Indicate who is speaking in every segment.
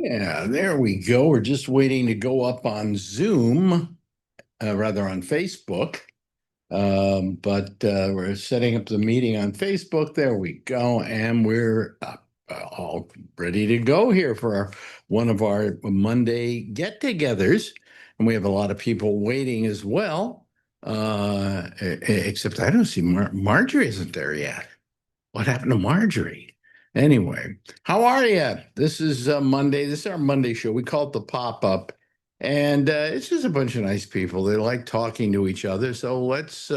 Speaker 1: Yeah, there we go. We're just waiting to go up on Zoom, rather on Facebook. But we're setting up the meeting on Facebook. There we go. And we're all ready to go here for one of our Monday get-togethers. And we have a lot of people waiting as well. Except I don't see Marjorie isn't there yet. What happened to Marjorie? Anyway, how are you? This is Monday. This is our Monday show. We call it the pop-up. And it's just a bunch of nice people. They like talking to each other. So let's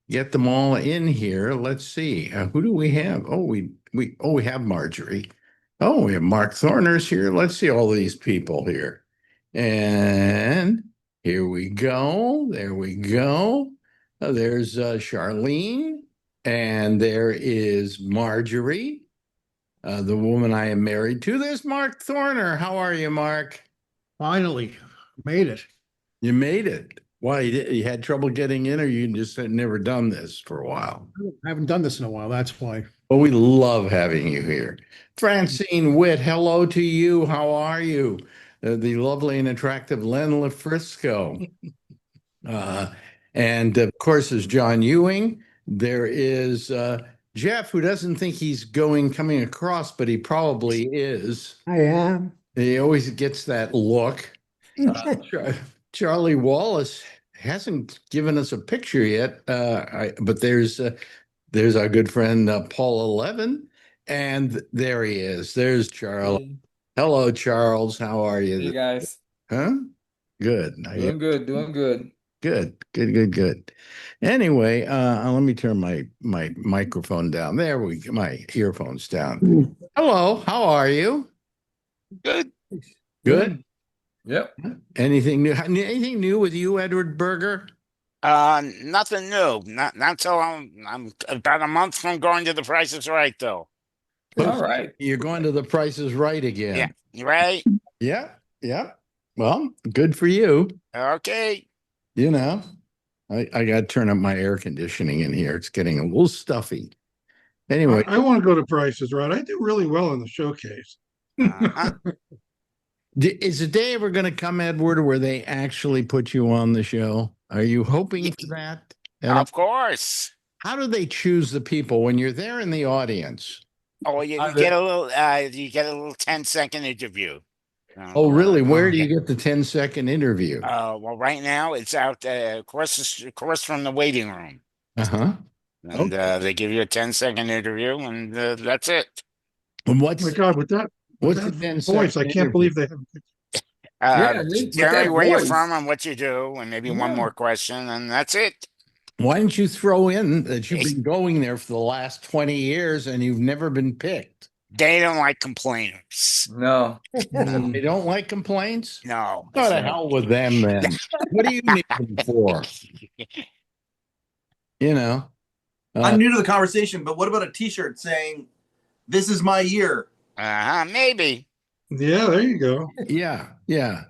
Speaker 1: get them all in here. Let's see. Who do we have? Oh, we have Marjorie. Oh, we have Mark Thorner's here. Let's see all these people here. And here we go. There we go. There's Charlene. And there is Marjorie, the woman I am married to. There's Mark Thorner. How are you, Mark?
Speaker 2: Finally, made it.
Speaker 1: You made it. Why, you had trouble getting in, or you just had never done this for a while?
Speaker 2: I haven't done this in a while. That's why.
Speaker 1: Well, we love having you here. Francine Witt, hello to you. How are you? The lovely and attractive Len Lafrisco. And of course, there's John Ewing. There is Jeff, who doesn't think he's coming across, but he probably is.
Speaker 3: I am.
Speaker 1: He always gets that look. Charlie Wallace hasn't given us a picture yet, but there's our good friend Paula Levin, and there he is. There's Charles.
Speaker 4: Hey.
Speaker 1: Hello, Charles. How are you?
Speaker 4: Hey guys.
Speaker 1: Huh? Good.
Speaker 4: Doing good, doing good.
Speaker 1: Good. Anyway, let me turn my microphone down. There we go. My earphones down. Hello, how are you?
Speaker 4: Good.
Speaker 1: Good.
Speaker 4: Yep.
Speaker 1: Anything new? Anything new with you, Edward Berger?
Speaker 5: Nothing new. Not till I'm about a month from going to the Price is Right, though.
Speaker 4: All right.
Speaker 1: You're going to the Price is Right again.
Speaker 5: Yeah. You right?
Speaker 1: Yeah. Well, good for you.
Speaker 5: Okay.
Speaker 1: You know, I got to turn up my air conditioning in here. It's getting a little stuffy. Anyway,
Speaker 2: I want to go to Prices Right. I do really well in the showcase.
Speaker 5: Uh-huh.
Speaker 1: is the day ever going to come, Edward, where they actually put you on the show? Are you hoping for that?
Speaker 5: Of course.
Speaker 1: How do they choose the people when you're there in the audience?
Speaker 5: Oh, you get a little 10-second interview.
Speaker 1: Oh, really? Where do you get the 10-second interview?
Speaker 5: Well, right now it's out across from the waiting room.
Speaker 1: Uh-huh.
Speaker 5: And they give you a 10-second interview, and that's it.
Speaker 1: And
Speaker 2: Oh my God, with that voice, I can't believe they have.
Speaker 5: Tell me where you're from and what you do, and maybe one more question, and that's it.
Speaker 1: Why didn't you throw in that you've been going there for the last 20 years and you've never been picked?
Speaker 5: They don't like complainers.
Speaker 4: No.
Speaker 1: They don't like complaints?
Speaker 5: No.
Speaker 1: Go to hell with them then. What do you need them for? You know?
Speaker 6: I'm new to the conversation, but what about a t-shirt saying, "This is my year"?
Speaker 5: Maybe.
Speaker 2: Yeah, there you go.
Speaker 1: Yeah.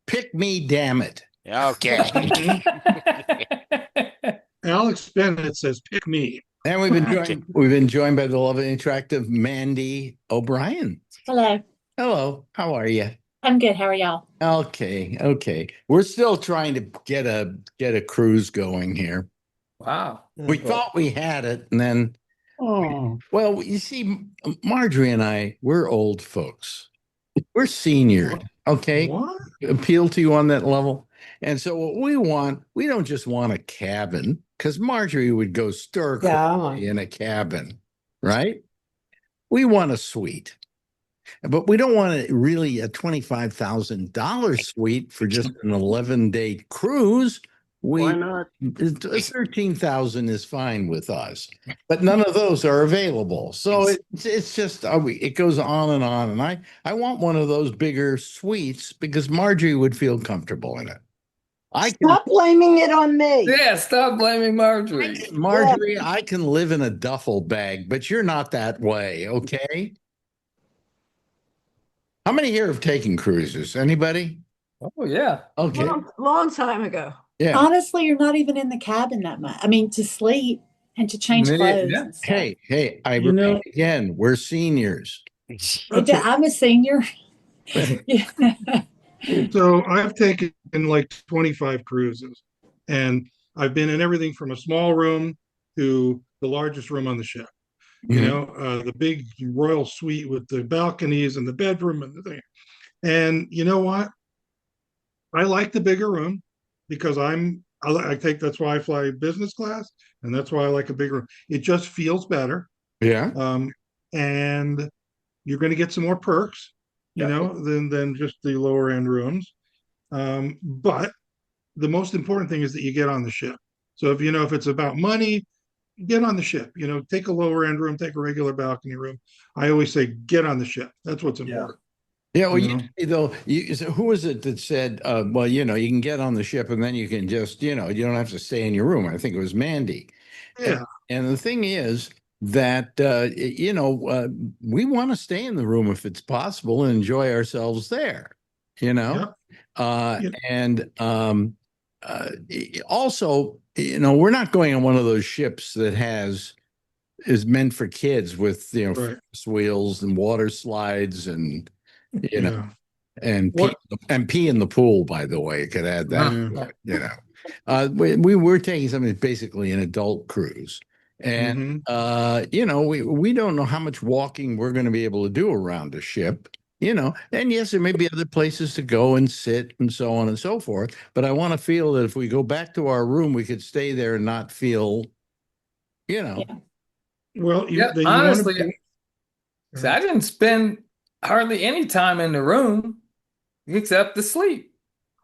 Speaker 1: Pick me, damn it.
Speaker 5: Okay.
Speaker 2: Alex Bennett says, "Pick me."
Speaker 1: And we've been joined by the lovely and attractive Mandy O'Brien.
Speaker 7: Hello.
Speaker 1: Hello. How are you?
Speaker 7: I'm good. How are y'all?
Speaker 1: Okay. We're still trying to get a cruise going here.
Speaker 4: Wow.
Speaker 1: We thought we had it, and then
Speaker 3: Oh,
Speaker 1: well, you see, Marjorie and I, we're old folks. We're seniors, okay?
Speaker 2: What?
Speaker 1: Appeal to you on that level. And so what we don't just want a cabin, because Marjorie would go stir crazy in a cabin, right? We want a suite. But we don't want a $25,000 suite for just an 11-day cruise.
Speaker 3: why not?
Speaker 1: 13,000 is fine with us, but none of those are available. So it's just it goes on and on. And I want one of those bigger suites because Marjorie would feel comfortable in it.
Speaker 3: Stop blaming it on me.
Speaker 4: Yeah, stop blaming Marjorie.
Speaker 1: Marjorie, I can live in a duffel bag, but you're not that way, okay? How many here have taken cruises? Anybody?
Speaker 4: Oh yeah.
Speaker 1: Okay.
Speaker 3: Long time ago.
Speaker 1: Yeah.
Speaker 7: Honestly, you're not even in the cabin that much. I mean, to sleep and to change clothes.
Speaker 4: Yeah.
Speaker 7: And stuff.
Speaker 1: Hey, I repeat again, we're seniors.
Speaker 7: I'm a senior. Yeah.
Speaker 2: So I've taken like 25 cruises, and I've been in everything from a small room to the largest room on the ship. The big royal suite with the balconies and the bedroom and the thing. And you know what? I like the bigger room because I take that's why I fly business class, and that's why I like a bigger room. It just feels better.
Speaker 1: Yeah.
Speaker 2: And you're going to get some more perks, than just the lower end rooms. But the most important thing is that you get on the ship. So if it's about money, get on the ship. Take a lower end room, take a regular balcony room. I always say get on the ship. That's what's important.
Speaker 1: Yeah, well,
Speaker 2: You
Speaker 1: so who was it that said, well, you can get on the ship and then you can just, you don't have to stay in your room. I think it was Mandy.
Speaker 2: Yeah.
Speaker 1: And the thing is that, we want to stay in the room if it's possible and enjoy ourselves there,
Speaker 2: Yep.
Speaker 1: And also, we're not going on one of those ships that is meant for kids with,
Speaker 2: Right.
Speaker 1: Ferris wheels and water slides and,
Speaker 2: Yeah.
Speaker 1: and pee in the pool, by the way. Could add that,
Speaker 2: Yeah.
Speaker 1: we were taking something that's basically an adult cruise. And we don't know how much walking we're going to be able to do around a ship, and yes, there may be other places to go and sit and so on and so forth. But I want to feel that if we go back to our room, we could stay there and not feel,
Speaker 7: Yeah.
Speaker 2: Well,
Speaker 4: honestly, I didn't spend hardly any time in the room except to sleep.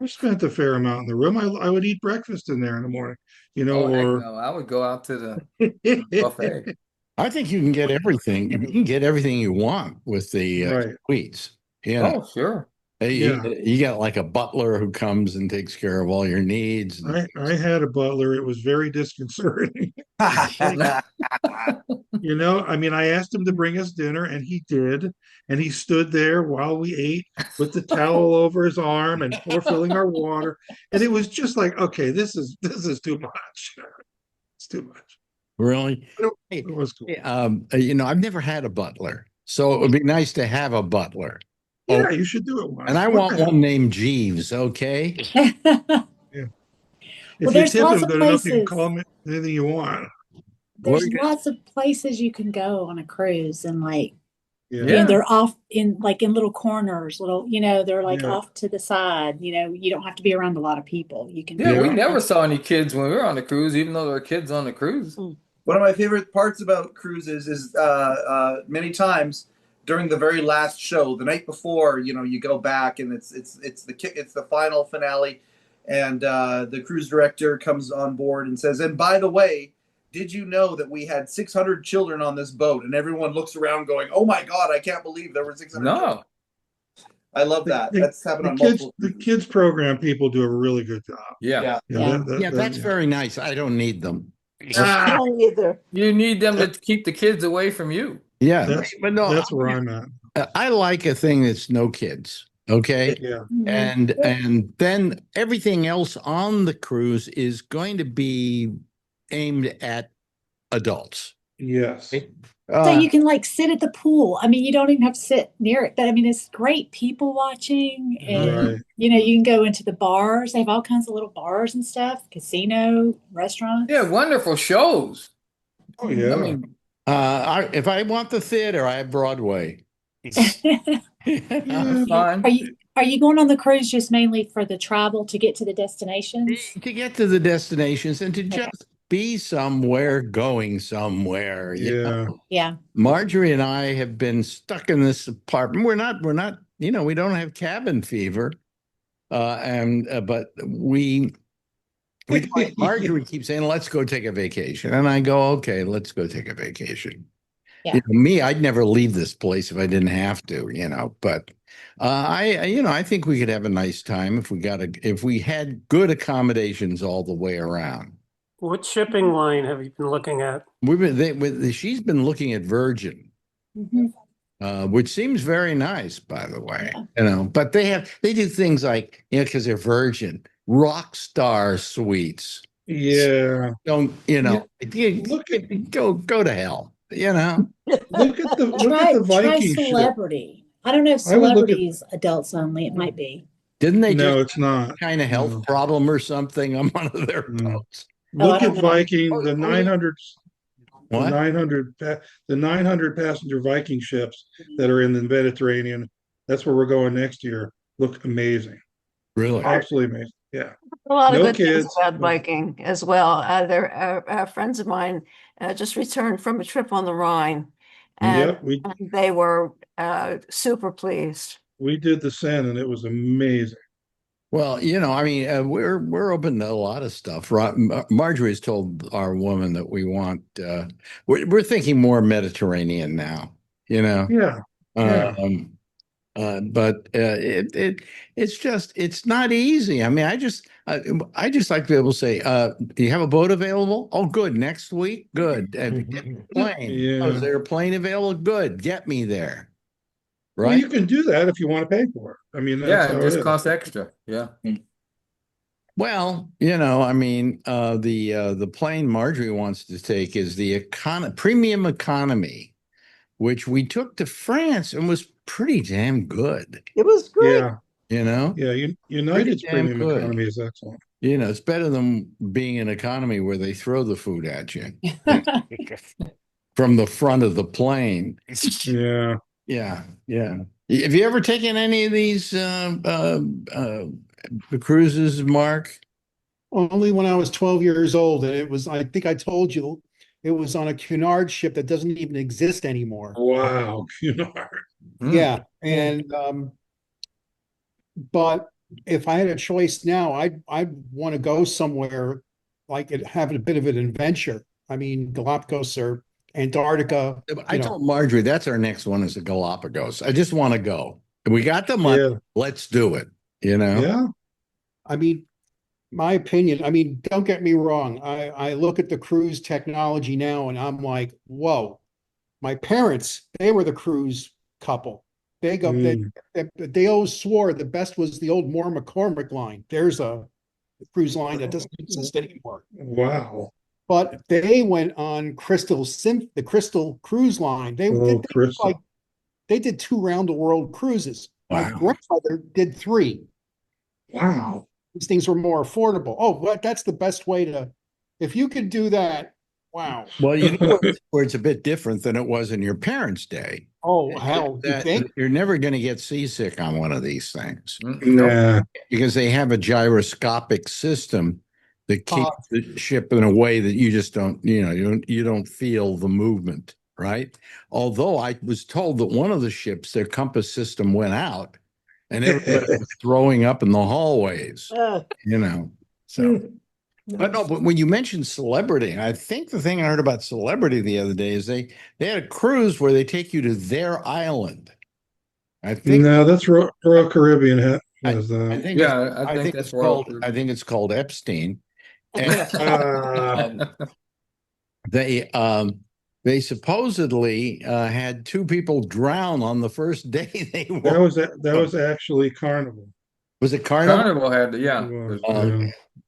Speaker 2: I spent a fair amount in the room. I would eat breakfast in there in the morning,
Speaker 4: Heck no, I would go out to the buffet.
Speaker 1: I think you can get everything. You can get everything you want with the
Speaker 2: Right.
Speaker 1: suites.
Speaker 4: Oh, sure.
Speaker 1: You got like a butler who comes and takes care of all your needs.
Speaker 2: I had a butler. It was very disconcerting. I asked him to bring us dinner, and he did. And he stood there while we ate with the towel over his arm and filling our water. And it was just like, okay, this is too much. It's too much.
Speaker 1: Really?
Speaker 2: It was cool.
Speaker 1: I've never had a butler, so it would be nice to have a butler.
Speaker 2: Yeah, you should do it once.
Speaker 1: And I want one named Jeeves, okay?
Speaker 2: Yeah. If you tip him good enough, you can call him anything you want.
Speaker 7: There's lots of places you can go on a cruise, and
Speaker 2: yeah.
Speaker 7: they're off in little corners, they're off to the side. You don't have to be around a lot of people. You can.
Speaker 4: Yeah, we never saw any kids when we were on the cruise, even though there were kids on the cruise.
Speaker 6: One of my favorite parts about cruises is many times during the very last show, the night before, you go back and it's the final finale, and the cruise director comes on board and says, and by the way, did you know that we had 600 children on this boat? And everyone looks around going, oh my God, I can't believe there were 600 children. I love that. That's happened on multiple cruises.
Speaker 2: The kids program people do a really good job.
Speaker 4: Yeah.
Speaker 1: That's very nice. I don't need them.
Speaker 3: I don't either.
Speaker 4: You need them to keep the kids away from you.
Speaker 1: Yeah.
Speaker 2: That's where I'm at.
Speaker 1: I like a thing that's no kids. Okay.
Speaker 2: Yeah.
Speaker 1: And then everything else on the cruise is going to be aimed at adults.
Speaker 2: Yes.
Speaker 7: So you can sit at the pool. You don't even have to sit near it. But it's great people watching, and you can go into the bars. They have all kinds of little bars and stuff, casino, restaurants.
Speaker 4: Yeah, wonderful shows.
Speaker 2: Oh yeah.
Speaker 1: If I want the theater, I have Broadway.
Speaker 4: Fine.
Speaker 7: Are you going on the cruise just mainly for the travel to get to the destinations?
Speaker 1: To get to the destinations and to just be somewhere, going somewhere.
Speaker 7: Yeah.
Speaker 1: Marjorie and I have been stuck in this apartment. We're not, we don't have cabin fever. But Marjorie keeps saying, let's go take a vacation. And I go, okay, let's go take a vacation.
Speaker 7: Yeah.
Speaker 1: I'd never leave this place if I didn't have to, but I think we could have a nice time if we had good accommodations all the way around.
Speaker 8: What shipping line have you been looking at?
Speaker 1: She's been looking at Virgin, which seems very nice, by the way.
Speaker 7: Yeah.
Speaker 1: But they do things like because they're Virgin rock star suites.
Speaker 2: Yeah.
Speaker 1: Don't go to hell.
Speaker 2: Look at the Viking
Speaker 7: Celebrity. I don't know if
Speaker 2: I would look at-
Speaker 7: celebrities adults only. It might be.
Speaker 1: Didn't they
Speaker 2: No,
Speaker 1: just
Speaker 2: it's not.
Speaker 1: kind of health
Speaker 2: No.
Speaker 1: problem or something on one of their
Speaker 2: No.
Speaker 1: boats?
Speaker 7: Oh, I
Speaker 2: Look
Speaker 7: don't
Speaker 2: at
Speaker 7: know.
Speaker 2: Viking,
Speaker 4: Oh,
Speaker 2: the
Speaker 4: oh,
Speaker 2: 900, the
Speaker 1: What?
Speaker 2: 900, the 900 passenger Viking ships that are in the Mediterranean. That's where we're going next year. Look amazing,
Speaker 1: Really?
Speaker 2: absolutely amazing. Yeah,
Speaker 3: A lot of
Speaker 2: no
Speaker 3: good things
Speaker 2: kids.
Speaker 3: about Viking as well. Friends of mine just returned from a trip on the Rhine, and
Speaker 2: Yep,
Speaker 3: they were super pleased.
Speaker 2: we did the Seine and it was amazing.
Speaker 1: Well, I mean, we're open to a lot of stuff. Marjorie's told our woman that we want. We're thinking more Mediterranean now.
Speaker 2: Yeah, yeah.
Speaker 1: But it's not easy. I mean, I just like to be able to say, do you have a boat available? Oh, good. Next week, good. Have you got a plane? Oh, is
Speaker 2: Yeah.
Speaker 1: there a plane available? Good. Get me there.
Speaker 2: Well,
Speaker 1: Right?
Speaker 2: you can do that if you want to pay for it. I mean, that's
Speaker 4: Yeah, it
Speaker 2: how it
Speaker 4: just
Speaker 2: is.
Speaker 4: costs extra. Yeah.
Speaker 1: Well, I mean, the plane Marjorie wants to take is the premium economy, which we took to France and was pretty damn good.
Speaker 3: It was great.
Speaker 2: Yeah,
Speaker 1: Yeah,
Speaker 2: United's
Speaker 1: damn
Speaker 2: premium
Speaker 1: good.
Speaker 2: economy is excellent.
Speaker 1: It's better than being an economy where they throw the food at you from the front of the plane.
Speaker 2: Yeah.
Speaker 1: Yeah, yeah. Have you ever taken any of these cruises, Mark?
Speaker 9: Only when I was 12 years old, and I think I told you, it was on a Cunard ship that doesn't even exist anymore.
Speaker 2: Wow, Cunard.
Speaker 9: Yeah. And but if I had a choice now, I'd want to go somewhere like it, have a bit of an adventure. I mean, Galapagos or Antarctica.
Speaker 1: I told Marjorie that's our next one is the Galapagos. I just want to go. We got the money.
Speaker 2: Yeah.
Speaker 1: Let's do it.
Speaker 2: Yeah.
Speaker 9: I mean, my opinion, I mean, don't get me wrong. I look at the cruise technology now and I'm like, whoa. My parents, they were the cruise couple. They go, they always swore the best was the old Moore McCormick line. There's a cruise line that doesn't exist anymore.
Speaker 2: Wow.
Speaker 9: But they went on the Crystal Cruise Line.
Speaker 2: Crystal.
Speaker 9: They did 2 round the world cruises. My
Speaker 1: Wow.
Speaker 9: grandfather did 3.
Speaker 2: Wow.
Speaker 9: These things were more affordable. Oh, but that's the best way to, if you could do that, wow.
Speaker 1: Well, where it's a bit different than it was in your parents' day.
Speaker 9: Oh, hell, you think?
Speaker 1: You're never going to get seasick on one of these things
Speaker 2: Yeah.
Speaker 1: because they have a gyroscopic system that keeps the ship in a way that you just don't, you don't feel the movement, right? Although I was told that one of the ships, their compass system went out and everybody was throwing up in the hallways, So, but when you mentioned celebrity, I think the thing I heard about celebrity the other day is they had a cruise where they take you to their island. I think
Speaker 2: No, that's Royal Caribbean has
Speaker 1: I
Speaker 2: that.
Speaker 1: think
Speaker 4: I think that's
Speaker 1: I think it's called Epstein. And they supposedly had 2 people drown on the first day they were.
Speaker 2: That was actually Carnival.
Speaker 1: Was it Carnival?
Speaker 4: Carnival had
Speaker 2: It was,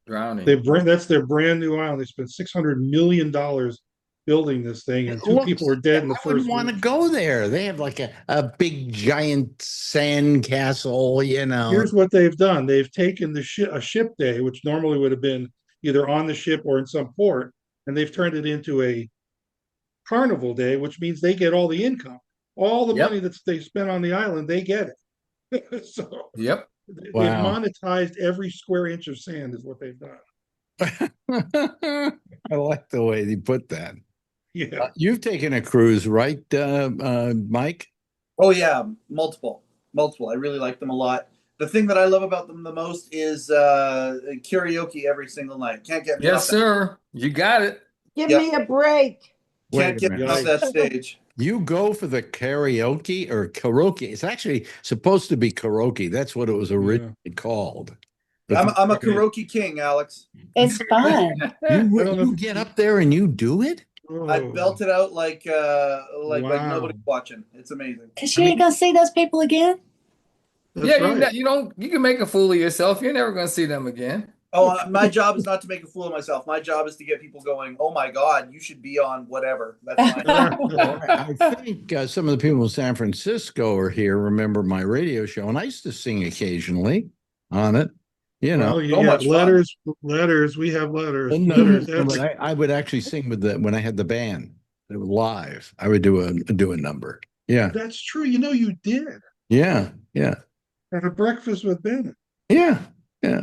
Speaker 4: drowning.
Speaker 2: that's their brand new island. They spent $600 million building this thing, and 2 people were dead in the
Speaker 1: I wouldn't
Speaker 2: first
Speaker 1: want to
Speaker 2: week.
Speaker 1: go there. They have like a big giant sand castle,
Speaker 2: Here's what they've done. They've taken a ship day, which normally would have been either on the ship or in some port, and they've turned it into a carnival day, which means they get all the income. All the money that they spent on the island, they get it. So
Speaker 4: Yep.
Speaker 2: they've
Speaker 1: Wow.
Speaker 2: monetized every square inch of sand is what they've done.
Speaker 1: I like the way they put that.
Speaker 2: Yeah.
Speaker 1: You've taken a cruise, right, Mike?
Speaker 6: Oh yeah, multiple. I really like them a lot. The thing that I love about them the most is karaoke every single night. Can't get me
Speaker 4: Yes,
Speaker 6: off
Speaker 4: sir. You got it.
Speaker 3: Give
Speaker 6: Yep.
Speaker 3: me a break.
Speaker 6: Can't get me off that stage.
Speaker 1: You go for the karaoke or karaoke. It's actually supposed to be karaoke. That's what it was originally called. But
Speaker 6: I'm a karaoke king, Alex.
Speaker 7: It's fun.
Speaker 1: you get up there and you do it?
Speaker 6: I belt it out like nobody's watching. It's amazing.
Speaker 7: Because you ain't gonna see those people again.
Speaker 2: That's right.
Speaker 4: You can make a fool of yourself. You're never going to see them again.
Speaker 6: Oh, my job is not to make a fool of myself. My job is to get people going, oh my God, you should be on whatever. That's my job.
Speaker 1: Well, I think some of the people in San Francisco are here, remember my radio show, and I used to sing occasionally on it. You know,
Speaker 2: Well, you
Speaker 6: So
Speaker 2: get
Speaker 6: much fun.
Speaker 2: letters. We have letters.
Speaker 1: no,
Speaker 2: Letters.
Speaker 1: but I would actually sing with when I had the band. It was live. I would do a number. Yeah,
Speaker 2: That's true. You know, you did
Speaker 1: yeah,
Speaker 2: at a breakfast with Bennett.
Speaker 1: yeah.
Speaker 2: Yeah.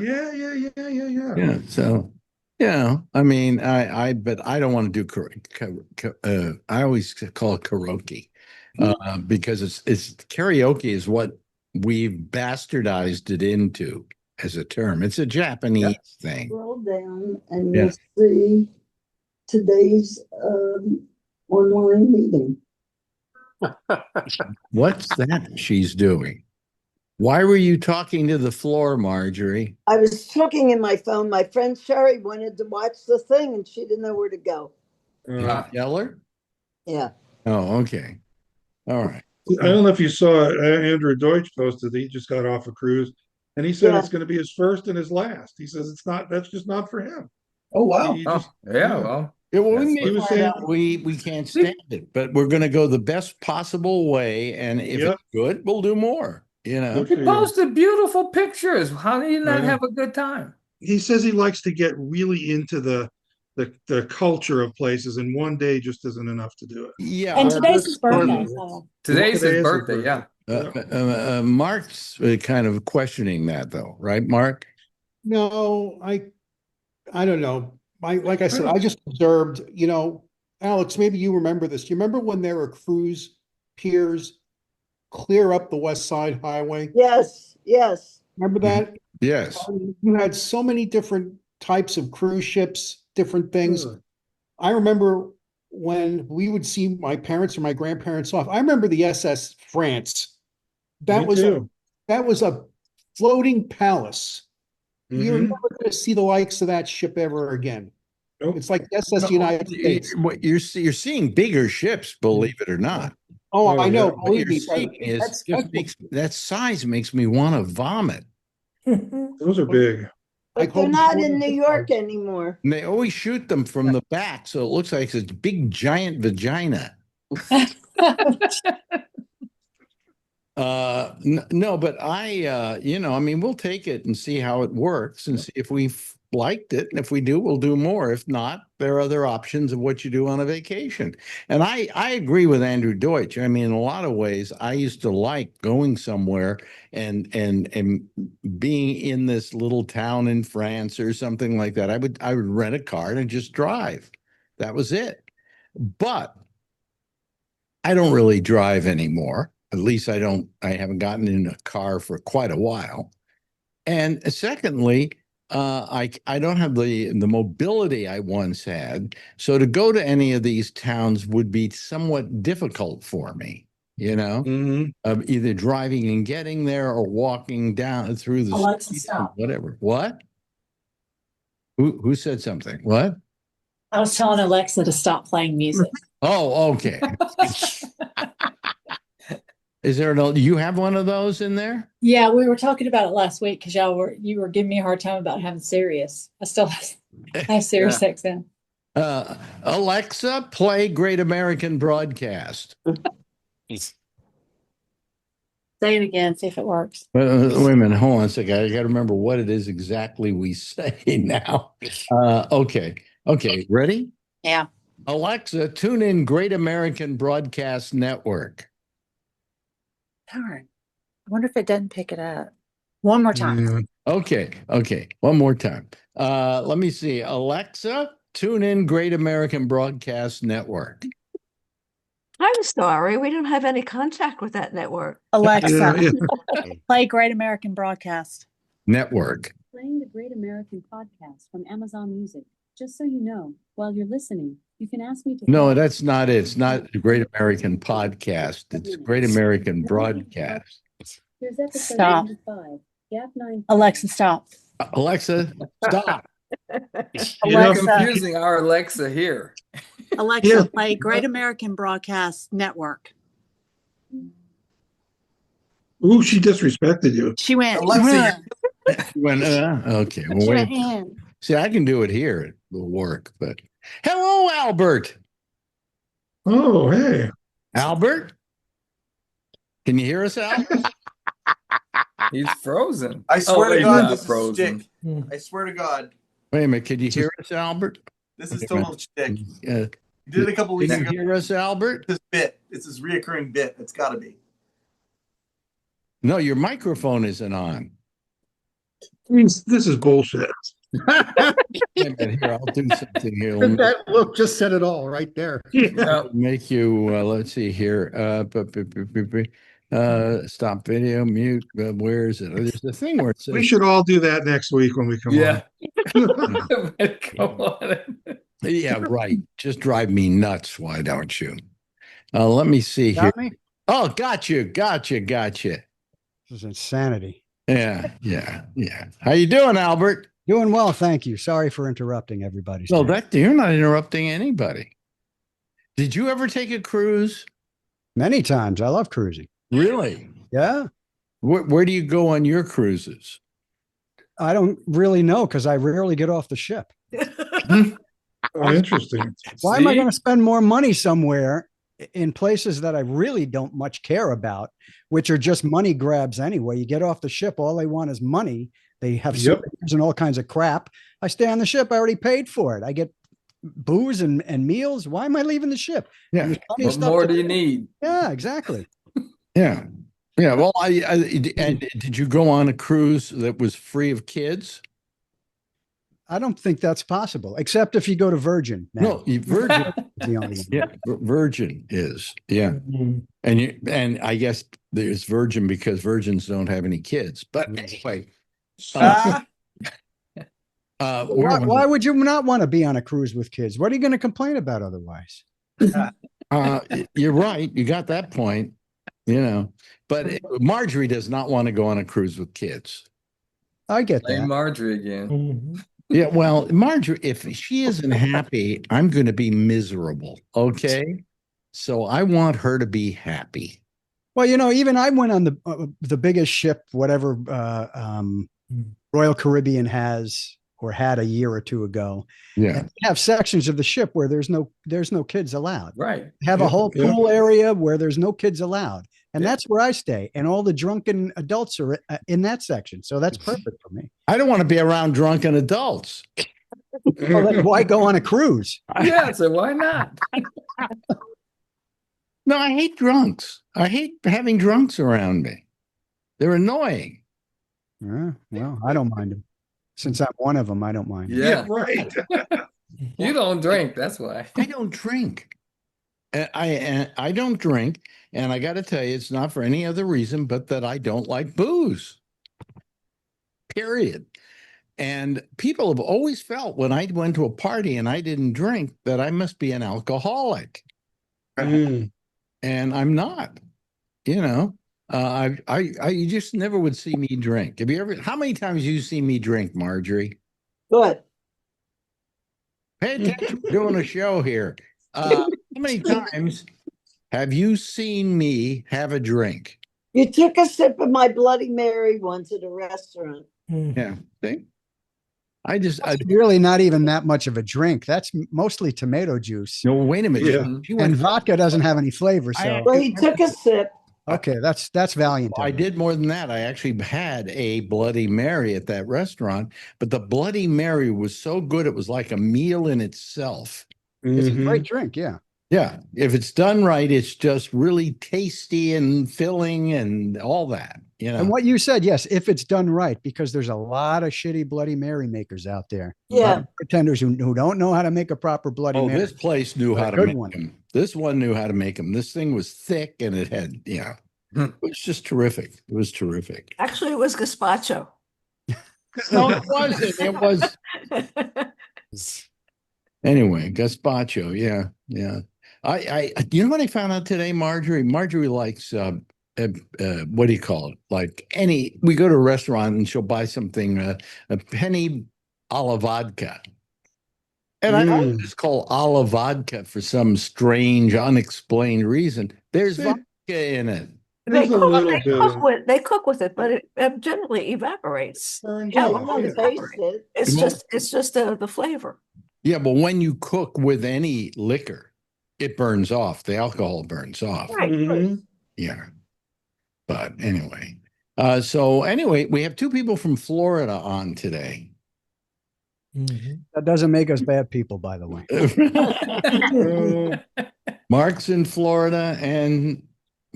Speaker 1: So, I mean, but I don't want to do I always call it karaoke, because it's karaoke is what we've bastardized it into as a term. It's a Japanese thing.
Speaker 10: Scroll down and you'll see today's online meeting.
Speaker 1: What's that she's doing? Why were you talking to the floor, Marjorie?
Speaker 10: I was looking in my phone. My friend Sherry wanted to watch the thing and she didn't know where to go.
Speaker 1: Yeller?
Speaker 10: Yeah.
Speaker 1: Oh, okay. All right.
Speaker 2: I don't know if you saw Andrew Deutsch posted that he just got off a cruise, and he said it's going to be his first and his last. He says it's not. That's just not for him.
Speaker 6: Oh wow!
Speaker 4: Well,
Speaker 1: we can't stand it, but we're going to go the best possible way, and if it's good, we'll do more. You know,
Speaker 4: he posted beautiful pictures. How do you not have a good time?
Speaker 2: He says he likes to get really into the culture of places, and one day just isn't enough to do it.
Speaker 1: Yeah,
Speaker 7: And today's his birthday.
Speaker 4: Today's his birthday. Yeah.
Speaker 1: Mark's kind of questioning that, though, right, Mark?
Speaker 9: No, I don't know. Like I said, I just observed. You know, Alex, maybe you remember this. Do you remember when there were cruise piers clear up the West Side Highway?
Speaker 10: Yes.
Speaker 9: Remember that?
Speaker 1: Yes.
Speaker 9: You had so many different types of cruise ships, different things. I remember when we would see my parents or my grandparents off. I remember the SS France. That was a floating palace. You're never going to see the likes of that ship ever again.
Speaker 2: Nope.
Speaker 9: It's like SS United States.
Speaker 1: What you're seeing bigger ships, believe it or not.
Speaker 9: Oh, I know.
Speaker 1: What you're seeing is that size makes me want to vomit.
Speaker 2: Those are big.
Speaker 10: But they're not in New York anymore.
Speaker 1: And they always shoot them from the back, so it looks like it's a big giant vagina. No, but I mean, we'll take it and see how it works and see if we've liked it. And if we do, we'll do more. If not, there are other options of what you do on a vacation. And I agree with Andrew Deutsch. I mean, in a lot of ways, I used to like going somewhere and being in this little town in France or something like that. I would rent a car and just drive. That was it. But I don't really drive anymore. At least I haven't gotten in a car for quite a while. And secondly, I don't have the mobility I once had. So to go to any of these towns would be somewhat difficult for me, you know, either driving and getting there or walking down through the streets, whatever. What? Who said something? What?
Speaker 7: I was telling Alexa to stop playing music.
Speaker 1: Oh, okay. Is there you have one of those in there?
Speaker 7: Yeah, we were talking about it last week because you were giving me a hard time about having Sirius. I still have Sirius XM.
Speaker 1: Alexa, play Great American Broadcast.
Speaker 7: Say it again, see if it works.
Speaker 1: Wait a minute, hold on a second. I got to remember what it is exactly we say now. Okay, ready?
Speaker 7: Yeah.
Speaker 1: Alexa, tune in Great American Broadcast Network.
Speaker 7: Darn. I wonder if it doesn't pick it up. One more time.
Speaker 1: Okay. One more time. Let me see. Alexa, tune in Great American Broadcast Network.
Speaker 3: I'm sorry, we don't have any contact with that network.
Speaker 7: Alexa, play Great American Broadcast
Speaker 1: Network.
Speaker 11: Playing the Great American Podcast from Amazon Music. Just so you know, while you're listening, you can ask me to.
Speaker 1: No, that's not it. It's not the Great American Podcast. It's Great American Broadcast.
Speaker 11: Here's episode
Speaker 7: Stop.
Speaker 11: 95. Gap 9.
Speaker 7: Alexa, stop.
Speaker 1: Alexa, stop.
Speaker 4: You're confusing our Alexa here.
Speaker 7: Alexa, play Great American Broadcast Network.
Speaker 2: Ooh, she disrespected you.
Speaker 7: She went.
Speaker 6: Alexa,
Speaker 1: Okay.
Speaker 7: Put
Speaker 1: Well,
Speaker 7: your
Speaker 1: wait.
Speaker 7: hand.
Speaker 1: See, I can do it here. It will work. But hello, Albert.
Speaker 2: Oh, hey.
Speaker 1: Albert, can you hear us, Al?
Speaker 4: He's frozen.
Speaker 6: I swear to
Speaker 4: wait,
Speaker 6: God,
Speaker 4: not
Speaker 6: this is
Speaker 4: frozen.
Speaker 6: shtick. I swear to God,
Speaker 1: Wait a minute. Can you hear us, Albert?
Speaker 6: this is
Speaker 1: Wait a minute.
Speaker 6: total shtick.
Speaker 1: Uh,
Speaker 6: You did it a couple weeks
Speaker 1: can you
Speaker 6: ago.
Speaker 1: hear us, Albert?
Speaker 6: This bit. It's this reoccurring bit. It's got to be.
Speaker 1: No, your microphone isn't on.
Speaker 2: This is bullshit.
Speaker 1: Wait a minute, here, I'll do something here. Let me
Speaker 9: That look just said it all right there.
Speaker 4: No,
Speaker 1: make you, let's see here. Stop video, mute. Where is it? There's the thing where it
Speaker 2: We
Speaker 1: says,
Speaker 2: should all do that next week when we come
Speaker 4: yeah.
Speaker 2: on.
Speaker 4: Come on.
Speaker 1: yeah, right. Just drive me nuts. Why don't you? Let me see here.
Speaker 9: Got me?
Speaker 1: Oh, gotcha.
Speaker 9: This is insanity.
Speaker 1: Yeah. How you doing, Albert?
Speaker 12: Doing well, thank you. Sorry for interrupting everybody.
Speaker 1: No, you're not interrupting anybody. Did you ever take a cruise?
Speaker 12: Many times. I love cruising.
Speaker 1: Really?
Speaker 12: Yeah.
Speaker 1: Where do you go on your cruises?
Speaker 12: I don't really know because I rarely get off the ship.
Speaker 2: Oh, interesting.
Speaker 12: Why am I going to spend more money somewhere in places that I really don't much care about, which are just money grabs anyway? You get off the ship, all they want is money. They have souvenirs and all kinds of crap. I stay on the ship. I already paid for it. I get booze and meals. Why am I leaving the ship?
Speaker 1: Yeah.
Speaker 4: What more do you need?
Speaker 12: Yeah, exactly.
Speaker 1: Yeah. Well, and did you go on a cruise that was free of kids?
Speaker 12: I don't think that's possible, except if you go to Virgin.
Speaker 1: No, Virgin.
Speaker 12: The only one.
Speaker 1: Yeah, Virgin is. Yeah. And I guess there's Virgin because virgins don't have any kids. But anyway.
Speaker 12: Why would you not want to be on a cruise with kids? What are you going to complain about otherwise?
Speaker 1: You're right. You got that point. But Marjorie does not want to go on a cruise with kids.
Speaker 12: I get
Speaker 4: Blame
Speaker 12: that.
Speaker 4: Marjorie again.
Speaker 1: Yeah, well, Marjorie, if she isn't happy, I'm going to be miserable. Okay, so I want her to be happy.
Speaker 12: Well, even I went on the biggest ship, whatever Royal Caribbean has or had a year or two ago.
Speaker 1: Yeah,
Speaker 12: and have sections of the ship where there's no kids allowed.
Speaker 4: Right.
Speaker 12: Have a whole pool area where there's no kids allowed, and that's where I stay. And all the drunken adults are in that section, so that's perfect for me.
Speaker 1: I don't want to be around drunken adults.
Speaker 12: Well, then why go on a cruise?
Speaker 4: Yeah, so why not?
Speaker 1: No, I hate drunks. I hate having drunks around me. They're annoying.
Speaker 12: Well, I don't mind them. Since I'm one of them, I don't mind.
Speaker 4: Yeah,
Speaker 2: right.
Speaker 4: You don't drink, that's why.
Speaker 1: I don't drink. I don't drink, and I got to tell you, it's not for any other reason but that I don't like booze. Period. And people have always felt when I went to a party and I didn't drink that I must be an alcoholic. And I'm not. You just never would see me drink. Have you ever? How many times you see me drink, Marjorie?
Speaker 10: Good.
Speaker 1: Pay attention. We're doing a show here. How many times have you seen me have a drink?
Speaker 10: You took a sip of my Bloody Mary once at a restaurant.
Speaker 1: Yeah. See?
Speaker 12: It's really not even that much of a drink. That's mostly tomato juice.
Speaker 1: No, wait a minute.
Speaker 2: Yeah.
Speaker 12: And vodka doesn't have any flavor. So
Speaker 10: Well, he took a sip.
Speaker 12: okay, that's valiant.
Speaker 1: I did more than that. I actually had a Bloody Mary at that restaurant, but the Bloody Mary was so good it was like a meal in itself.
Speaker 12: It's a great drink, yeah.
Speaker 1: Yeah, if it's done right, it's just really tasty and filling and all that.
Speaker 12: And what you said, yes, if it's done right, because there's a lot of shitty Bloody Mary makers out there.
Speaker 10: Yeah.
Speaker 12: Pretenders who don't know how to make a proper Bloody Mary.
Speaker 1: This place knew how to
Speaker 12: good
Speaker 1: make
Speaker 12: one.
Speaker 1: them. This one knew how to make them. This thing was thick and it had, it was just terrific. It was terrific.
Speaker 3: Actually, it was gazpacho.
Speaker 1: No, it wasn't. It was. Anyway, gazpacho. Yeah. I you know what I found out today, Marjorie? Marjorie likes what do you call it? Like we go to a restaurant and she'll buy something, a penny olive vodka. And I know it's called olive vodka for some strange, unexplained reason. There's vodka in it.
Speaker 2: There's a little bit of
Speaker 3: They cook with it, but it generally evaporates.
Speaker 2: burns
Speaker 3: Yeah,
Speaker 2: off.
Speaker 3: well,
Speaker 2: Yeah.
Speaker 3: it evaporates. It's just the flavor.
Speaker 1: Yeah, but when you cook with any liquor, it burns off. The alcohol burns off.
Speaker 3: Right.
Speaker 2: Mhm.
Speaker 1: Yeah. But anyway. So anyway, we have two people from Florida on today.
Speaker 12: That doesn't make us bad people, by the way.
Speaker 1: Mark's in Florida, and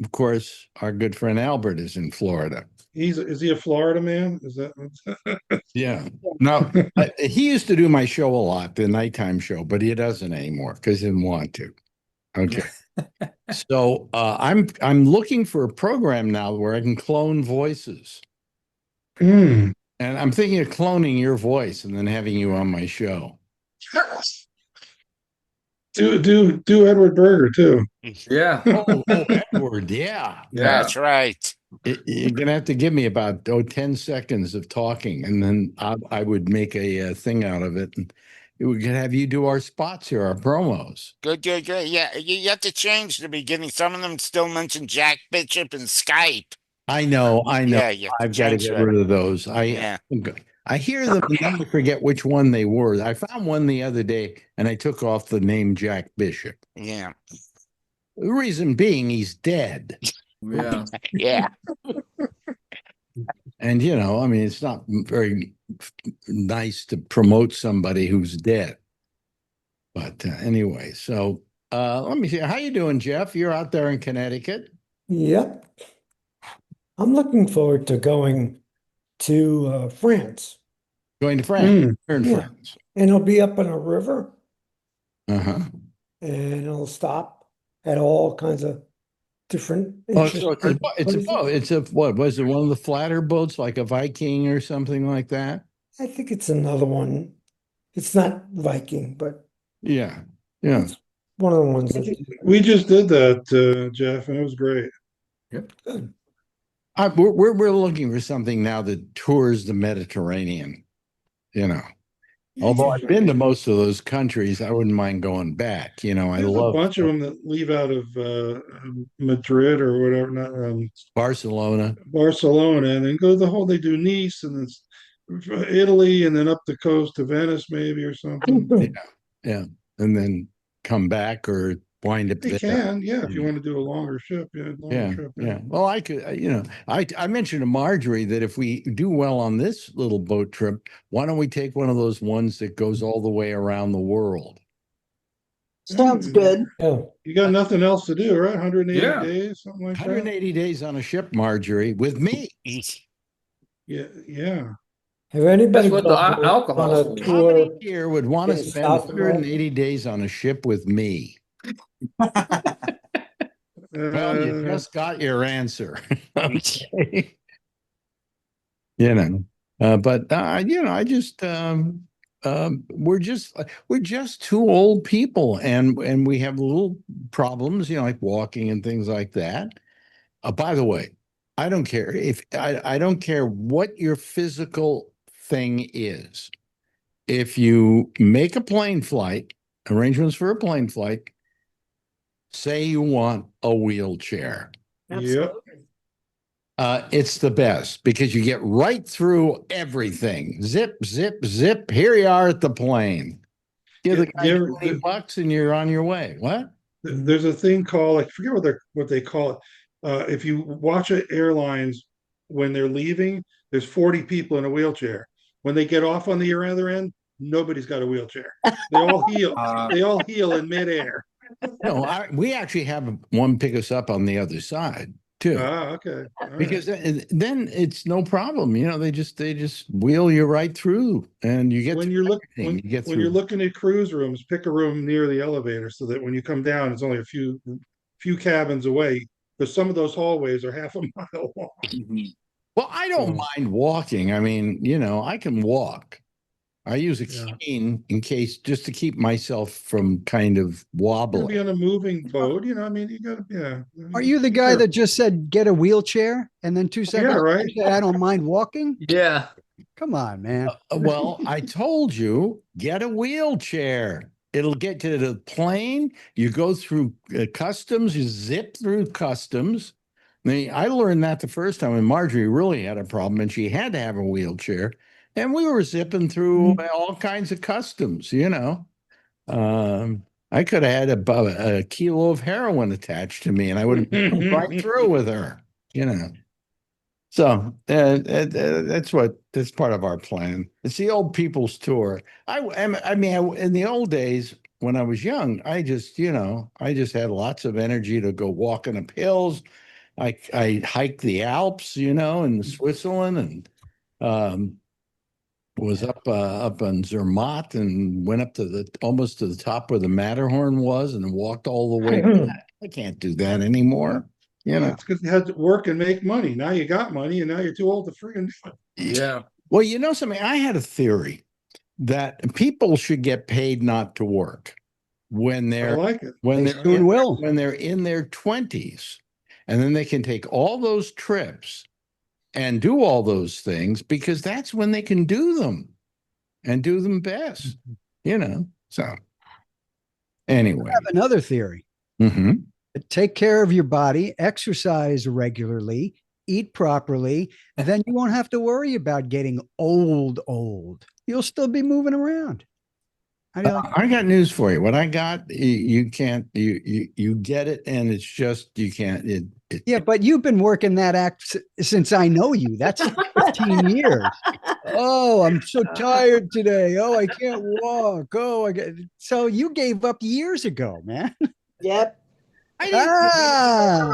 Speaker 1: of course, our good friend Albert is in Florida.
Speaker 2: Is he a Florida man? Is that
Speaker 1: Yeah. No, he used to do my show a lot, the nighttime show, but he doesn't anymore because he didn't want to. Okay. So I'm looking for a program now where I can clone voices.
Speaker 2: Hmm.
Speaker 1: And I'm thinking of cloning your voice and then having you on my show.
Speaker 2: do Edward Berger too?
Speaker 4: Yeah.
Speaker 1: Oh, Edward, yeah.
Speaker 5: That's right.
Speaker 1: You're gonna have to give me about 10 seconds of talking, and then I would make a thing out of it, and we could have you do our spots here, our promos.
Speaker 5: Good. Yeah, you have to change the beginning. Some of them still mention Jack Bishop and Skype.
Speaker 1: I know.
Speaker 5: Yeah, you have to
Speaker 1: I've got to
Speaker 5: change
Speaker 1: get
Speaker 5: that.
Speaker 1: rid of those.
Speaker 5: Yeah.
Speaker 1: I hear them and then I forget which one they were. I found one the other day and I took off the name Jack Bishop.
Speaker 5: Yeah.
Speaker 1: The reason being he's dead.
Speaker 4: Yeah.
Speaker 5: Yeah.
Speaker 1: And I mean, it's not very nice to promote somebody who's dead. But anyway, so let me see. How you doing, Jeff? You're out there in Connecticut.
Speaker 13: Yep. I'm looking forward to going to France.
Speaker 1: Going to France. You're in
Speaker 13: Yeah.
Speaker 1: France.
Speaker 13: And it'll be up on a river
Speaker 1: Uh-huh.
Speaker 13: and it'll stop at all kinds of different
Speaker 1: Oh, so
Speaker 13: interesting
Speaker 1: it's a
Speaker 13: places.
Speaker 1: boat. It's a what was it? One of the flatter boats, like a Viking or something like that?
Speaker 13: I think it's another one. It's not Viking, but
Speaker 1: Yeah. Yeah.
Speaker 13: one of the ones that
Speaker 2: We just did that, Jeff, and it was great.
Speaker 4: Yep.
Speaker 13: good.
Speaker 1: We're looking for something now that tours the Mediterranean. Although I've been to most of those countries, I wouldn't mind going back. I
Speaker 2: There's
Speaker 1: love
Speaker 2: a bunch of them that leave out of Madrid or whatever, not
Speaker 1: Barcelona.
Speaker 2: Barcelona, and then go the whole. They do Nice and then Italy, and then up the coast to Venice, maybe or something.
Speaker 1: Yeah. And then come back or wind up
Speaker 2: They
Speaker 1: there.
Speaker 2: can, yeah, if you want to do a longer trip, trip.
Speaker 1: Yeah. Well, I could, I mentioned to Marjorie that if we do well on this little boat trip, why don't we take one of those ones that goes all the way around the world?
Speaker 10: Sounds good.
Speaker 13: Oh,
Speaker 2: You got nothing else to do, right? 180
Speaker 4: Yeah.
Speaker 2: days, something like that.
Speaker 1: 180 days on a ship, Marjorie, with me.
Speaker 2: Yeah.
Speaker 13: have anybody
Speaker 4: That's what the
Speaker 13: gone
Speaker 4: alcohol
Speaker 13: on
Speaker 4: is
Speaker 13: a
Speaker 4: for.
Speaker 1: How many
Speaker 13: tour?
Speaker 1: here would want to
Speaker 13: in
Speaker 1: spend
Speaker 13: South
Speaker 1: 180 days on a ship with me? Well, you just got your answer. Okay. But I just we're just two old people, and we have little problems, like walking and things like that. By the way, I don't care if I don't care what your physical thing is. If you make a plane flight, arrangements for a plane flight, say you want a wheelchair.
Speaker 2: Yep.
Speaker 1: It's the best because you get right through everything. Zip, zip, zip. Here you are at the plane. Give the guy $20 and you're on your way. What?
Speaker 2: There's a thing called, I forget what they call it. If you watch airlines when they're leaving, there's 40 people in a wheelchair. When they get off on the other end, nobody's got a wheelchair. They all heal. They all heal in midair.
Speaker 1: No, we actually have one pick us up on the other side too.
Speaker 2: Okay.
Speaker 1: Because then it's no problem. They just wheel you right through, and you get
Speaker 2: when
Speaker 1: you're
Speaker 2: looking at cruise rooms, pick a room near the elevator so that when you come down, it's only a few cabins away. Because some of those hallways are half a mile long.
Speaker 1: Well, I don't mind walking. I mean, I can walk. I use a cane in case just to keep myself from kind of wobbling.
Speaker 2: Be on a moving boat, I mean, you got to,
Speaker 12: Are you the guy that just said get a wheelchair and then 2 seconds
Speaker 2: right.
Speaker 12: later, I don't mind walking?
Speaker 4: Yeah.
Speaker 12: Come on, man.
Speaker 1: Well, I told you, get a wheelchair. It'll get you to the plane. You go through customs. You zip through customs. I learned that the first time when Marjorie really had a problem and she had to have a wheelchair. And we were zipping through all kinds of customs, you know. I could have had about a kilo of heroin attached to me and I would have been right through with her, you know. So that's part of our plan. It's the old people's tour. In the old days when I was young, I just had lots of energy to go walking up hills. I hiked the Alps, you know, in Switzerland, and was up on Zermatt and went up to almost to the top where the Matterhorn was and walked all the way back. I can't do that anymore. You know,
Speaker 2: it's because you had to work and make money. Now you got money, and now you're too old to freaking do it.
Speaker 4: Yeah.
Speaker 1: Well, you know something? I had a theory that people should get paid not to work when
Speaker 2: I
Speaker 1: they're
Speaker 2: like it.
Speaker 1: when
Speaker 12: They
Speaker 1: they're
Speaker 12: soon
Speaker 1: in,
Speaker 12: will.
Speaker 1: when they're in their 20s, and then they can take all those trips and do all those things because that's when they can do them and do them best, you know. So anyway,
Speaker 12: I have another theory.
Speaker 1: mhm.
Speaker 12: Take care of your body, exercise regularly, eat properly, then you won't have to worry about getting old. You'll still be moving around. How do you like
Speaker 1: I got news for you. What I got, you can't, you get it, and it's just you can't.
Speaker 12: Yeah, but you've been working that act since I know you. That's 15 years. Oh, I'm so tired today. Oh, I can't walk. Oh, so you gave up years ago, man.
Speaker 10: Yep.
Speaker 1: I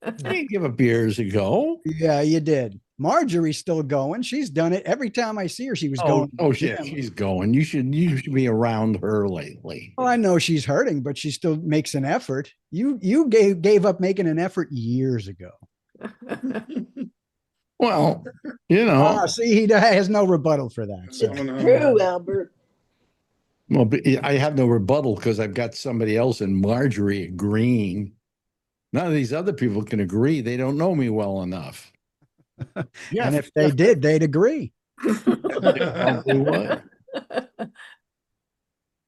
Speaker 1: didn't give up years ago.
Speaker 12: Yeah, you did. Marjorie's still going. She's done it every time I see her. She was going.
Speaker 1: Oh yeah, she's going. You should be around her lately.
Speaker 12: Oh, I know she's hurting, but she still makes an effort. You gave up making an effort years ago.
Speaker 1: Well, you know.
Speaker 12: See, he has no rebuttal for that. So.
Speaker 10: True, Albert.
Speaker 1: Well, I have no rebuttal because I've got somebody else in Marjorie agreeing. None of these other people can agree. They don't know me well enough.
Speaker 12: Yeah, and if they did, they'd agree.
Speaker 1: Probably would.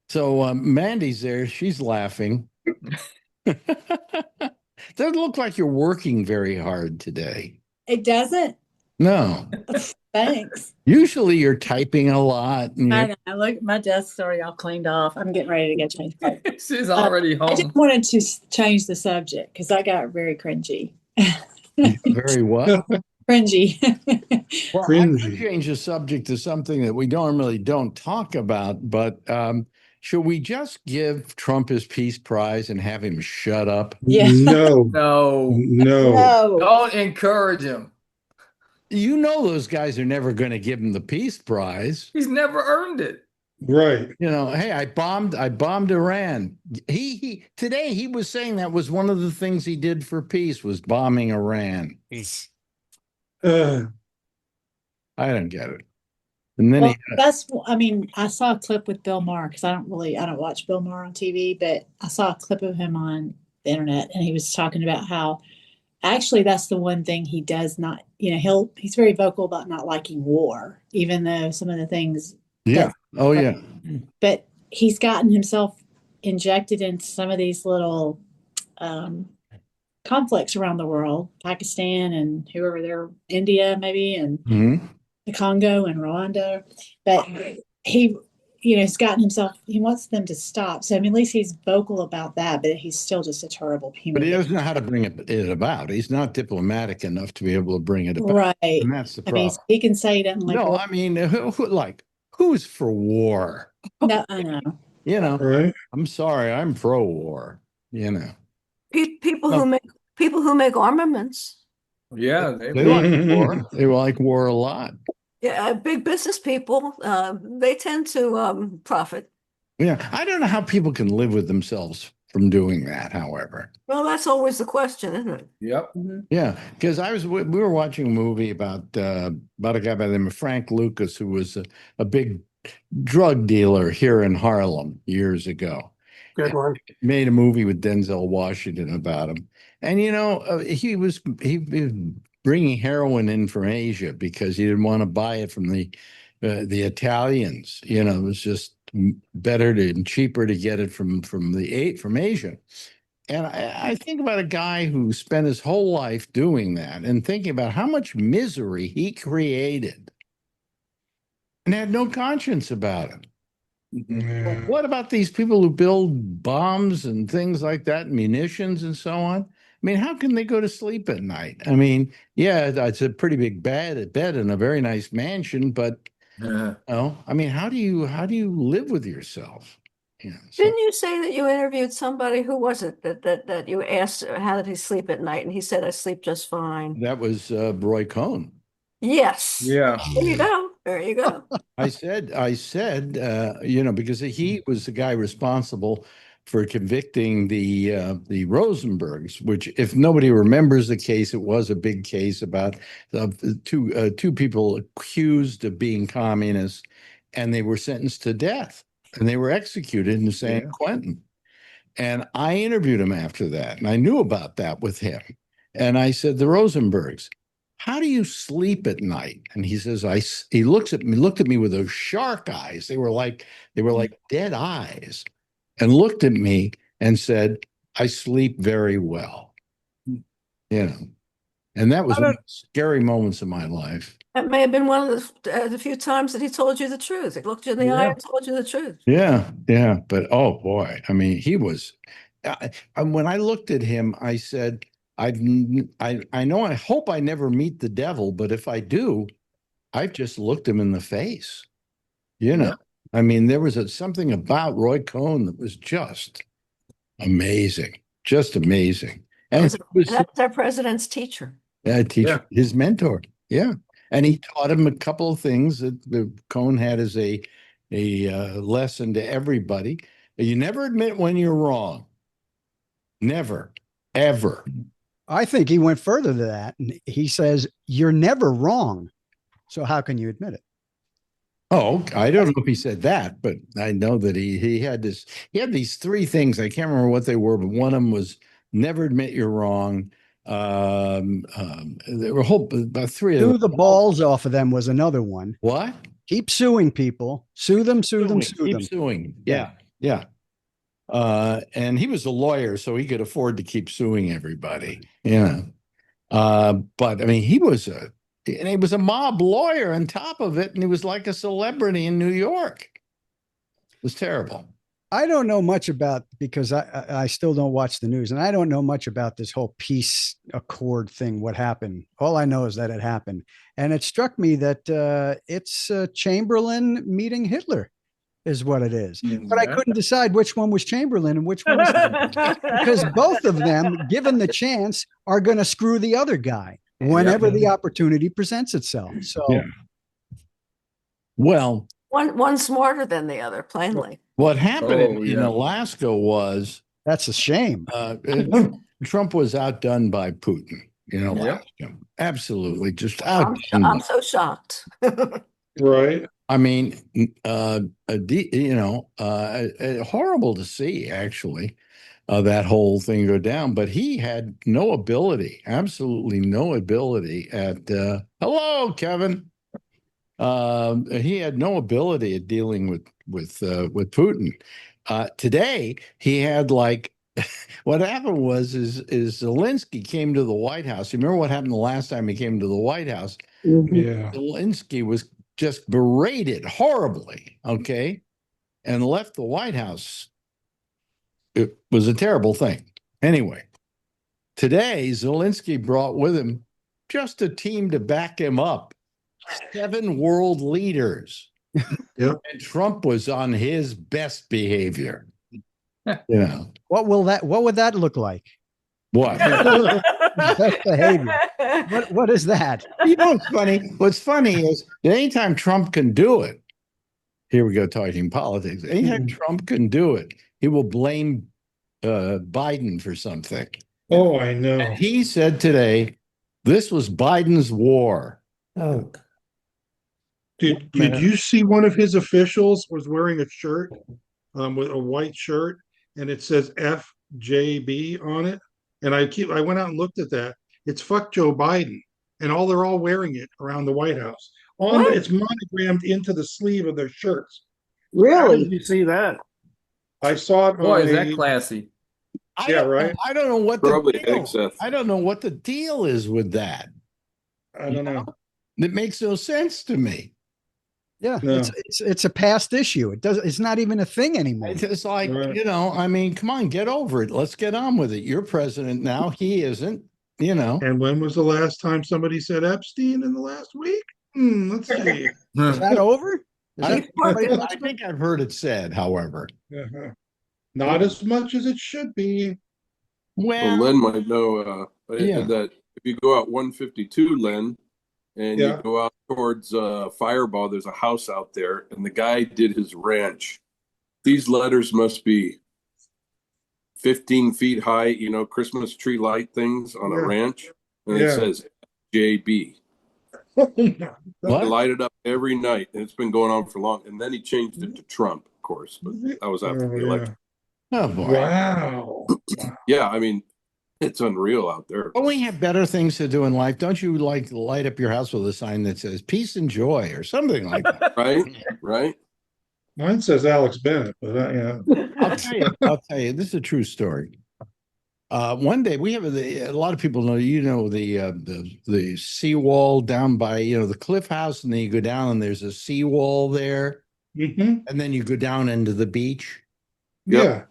Speaker 1: So Mandy's there. She's laughing. Doesn't look like you're working very hard today.
Speaker 7: It doesn't?
Speaker 1: No.
Speaker 7: Thanks.
Speaker 1: Usually you're typing a lot.
Speaker 7: I know. Look, my desk's already all cleaned off. I'm getting ready to get changed.
Speaker 4: She's already home.
Speaker 7: I just wanted to change the subject because I got very cringy.
Speaker 1: Very what?
Speaker 7: Cringy.
Speaker 1: Well, I could change the subject to something that we normally don't talk about, but should we just give Trump his peace prize and have him shut up?
Speaker 7: Yeah.
Speaker 4: No. Don't encourage him.
Speaker 1: You know those guys are never going to give him the peace prize.
Speaker 4: He's never earned it.
Speaker 2: Right.
Speaker 1: You know, hey, I bombed Iran. Today he was saying that was one of the things he did for peace was bombing Iran. I don't get it. And then
Speaker 7: I saw a clip with Bill Maher because I don't watch Bill Maher on TV, but I saw a clip of him on the internet and he was talking about how actually that's the one thing he does not, he's very vocal about not liking war, even though some of the things.
Speaker 1: Yeah. Yeah.
Speaker 7: But he's gotten himself injected into some of these little conflicts around the world, Pakistan and whoever they're, India maybe, and the Congo and Rwanda. But he, has gotten himself, he wants them to stop. So, at least he's vocal about that, but he's still just a terrible human
Speaker 1: being. But he doesn't know how to bring it about. He's not diplomatic enough to be able to bring it about.
Speaker 7: Right.
Speaker 1: And that's the problem.
Speaker 7: He can say he doesn't like war.
Speaker 1: Who's for war?
Speaker 7: No, I know.
Speaker 2: Right.
Speaker 1: I'm sorry, I'm pro-war,
Speaker 3: People who make armaments.
Speaker 4: Yeah,
Speaker 1: they like war. They like war a lot.
Speaker 3: Yeah, big business people, they tend to profit.
Speaker 1: Yeah, I don't know how people can live with themselves from doing that, however.
Speaker 3: Well, that's always the question, isn't it?
Speaker 4: Yep.
Speaker 1: Yeah, because we were watching a movie about a guy by the name of Frank Lucas, who was a big drug dealer here in Harlem years ago.
Speaker 8: Good one.
Speaker 1: Made a movie with Denzel Washington about him. And, he was bringing heroin in from Asia because he didn't want to buy it from the Italians. It was just better and cheaper to get it from Asia. And I think about a guy who spent his whole life doing that and thinking about how much misery he created and had no conscience about it.
Speaker 2: Yeah.
Speaker 1: What about these people who build bombs and things like that, munitions and so on? I mean, how can they go to sleep at night? I mean, yeah, it's a pretty big bed in a very nice mansion, but I mean, how do you live with yourself? Yeah.
Speaker 3: Didn't you say that you interviewed somebody? Who was it that you asked how did he sleep at night? And he said, I sleep just fine.
Speaker 1: That was Roy Cohn.
Speaker 3: Yes.
Speaker 4: Yeah.
Speaker 3: There you go. There you go.
Speaker 1: I said, because he was the guy responsible for convicting the Rosenbergs, which, if nobody remembers the case, it was a big case about two people accused of being communists, and they were sentenced to death, and they were executed in San Quentin. And I interviewed him after that, and I knew about that with him. And I said, the Rosenbergs, how do you sleep at night? And he says, he looked at me with those shark eyes. They were like dead eyes, and looked at me and said, I sleep very well. And that was one of the scary moments of my life.
Speaker 3: That may have been one of the few times that he told you the truth. He looked you in the eye and told you the truth.
Speaker 1: Yeah. But oh boy, I mean, he was. When I looked at him, I said, I know, I hope I never meet the devil, but if I do, I've just looked him in the face. I mean, there was something about Roy Cohn that was just amazing, And
Speaker 3: that's our president's teacher.
Speaker 1: His mentor. Yeah. And he taught him a couple of things that the Cohn had as a lesson to everybody. You never admit when you're wrong. Never, ever.
Speaker 12: I think he went further than that. And he says, you're never wrong. So how can you admit it?
Speaker 1: Oh, I don't know if he said that, but I know that he had these three things. I can't remember what they were, but one of them was never admit you're wrong. There were about three of them.
Speaker 12: Sue the balls off of them was another one.
Speaker 1: What?
Speaker 12: Keep suing people. Sue them.
Speaker 1: Keep suing. Yeah. And he was a lawyer, so he could afford to keep suing everybody. But I mean, he was a mob lawyer on top of it, and he was like a celebrity in New York. It was terrible.
Speaker 12: I don't know much about, because I still don't watch the news, and I don't know much about this whole peace accord thing. What happened? All I know is that it happened, and it struck me that it's Chamberlain meeting Hitler is what it is. But I couldn't decide which one was Chamberlain and which one was because both of them, given the chance, are going to screw the other guy whenever the opportunity presents itself. So,
Speaker 1: well,
Speaker 3: one smarter than the other, plainly.
Speaker 1: What happened in Alaska was,
Speaker 12: that's a shame.
Speaker 1: Trump was outdone by Putin in Alaska. Absolutely, just outdone.
Speaker 3: I'm so shocked.
Speaker 2: Right.
Speaker 1: I mean, horrible to see, actually, that whole thing go down. But he had no ability, absolutely no ability at. Hello, Kevin. He had no ability at dealing with Putin. Today, he had what happened was Zelensky came to the White House. You remember what happened the last time he came to the White House?
Speaker 2: Yeah.
Speaker 1: Zelensky was just berated horribly, okay, and left the White House. It was a terrible thing. Anyway, today Zelensky brought with him just a team to back him up. 7 world leaders.
Speaker 2: Yep.
Speaker 1: And Trump was on his best behavior.
Speaker 12: What would that look like?
Speaker 1: What?
Speaker 12: Best behavior. What is that?
Speaker 1: It's funny. What's funny is that anytime Trump can do it, here we go talking politics. Anytime Trump can do it, he will blame Biden for something.
Speaker 2: Oh, I know.
Speaker 1: And he said today, this was Biden's war.
Speaker 13: Oh,
Speaker 2: Did you see one of his officials was wearing a shirt, with a white shirt, and it says FJB on it? And I went out and looked at that. It's fuck Joe Biden, and they're all wearing it around the White House. It's monogrammed into the sleeve of their shirts.
Speaker 10: Really?
Speaker 13: did you see that?
Speaker 2: I saw it.
Speaker 4: Boy, is that classy.
Speaker 2: Yeah, right.
Speaker 1: I don't know what
Speaker 14: Probably
Speaker 1: the deal.
Speaker 14: excess.
Speaker 1: I don't know what the deal is with that.
Speaker 2: I don't know.
Speaker 1: It makes no sense to me.
Speaker 12: Yeah,
Speaker 2: No.
Speaker 12: it's a past issue. It's not even a thing anymore.
Speaker 1: It's like,
Speaker 2: Right.
Speaker 1: you know, I mean, come on, get over it. Let's get on with it. You're president now. He isn't, you know.
Speaker 2: And when was the last time somebody said Epstein in the last week? Let's see.
Speaker 12: Is that over? Is
Speaker 1: I,
Speaker 12: that-
Speaker 1: I think I've heard it said, however.
Speaker 2: Uh-huh. Not as much as it should be.
Speaker 14: Well,
Speaker 1: Well,
Speaker 14: Len might know
Speaker 1: yeah.
Speaker 14: that if you go out 152, Len, and
Speaker 2: Yeah.
Speaker 14: you go out towards Fireball, there's a house out there, and the guy did his ranch. These letters must be 15 feet high, you know, Christmas tree light things on a
Speaker 2: Yeah.
Speaker 14: ranch, and
Speaker 2: Yeah.
Speaker 14: it says JB.
Speaker 2: What?
Speaker 14: They light it up every night, and it's been going on for long. And then he changed it to Trump, of course, but that was after the election.
Speaker 1: Oh, boy.
Speaker 2: Wow.
Speaker 14: Yeah, I mean, it's unreal out there.
Speaker 1: Don't we have better things to do in life? Don't you like light up your house with a sign that says peace and joy or something like that?
Speaker 14: Right.
Speaker 2: Mine says Alex Bennett, but yeah.
Speaker 1: I'll tell you, this is a true story. One day we have a lot of people know, you know, the seawall down by, you know, the Cliff House, and then you go down and there's a seawall there,
Speaker 2: Mm-hmm.
Speaker 1: and then you go down into the beach.
Speaker 14: Yep.
Speaker 2: Yeah.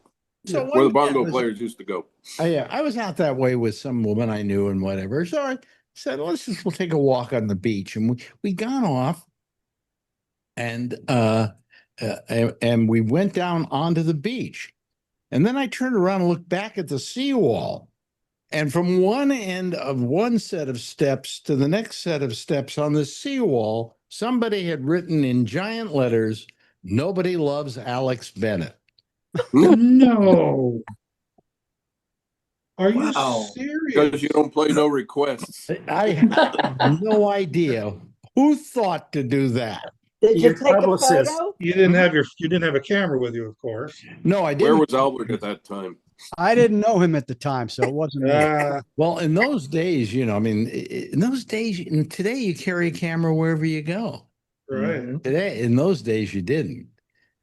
Speaker 1: So
Speaker 14: Where the
Speaker 1: one day
Speaker 14: bongo players used to go.
Speaker 1: yeah, I was out that way with some woman I knew and whatever. So I said, we'll take a walk on the beach, and we got off, and we went down onto the beach. And then I turned around and looked back at the seawall. And from one end of one set of steps to the next set of steps on the seawall, somebody had written in giant letters, "Nobody loves Alex Bennett."
Speaker 2: No. Are you
Speaker 14: Because
Speaker 2: serious?
Speaker 14: you don't play no requests.
Speaker 1: I have no idea who thought to do that.
Speaker 10: Did you take a
Speaker 8: publicist.
Speaker 10: photo?
Speaker 2: You didn't have a camera with you, of course.
Speaker 1: No, I
Speaker 14: Where
Speaker 1: didn't.
Speaker 14: was Albert at that time?
Speaker 12: I didn't know him at the time, so it wasn't me.
Speaker 1: Well, in those days, you know, I mean, in those days, and today you carry a camera wherever you go.
Speaker 2: Right.
Speaker 1: Today, in those days, you didn't.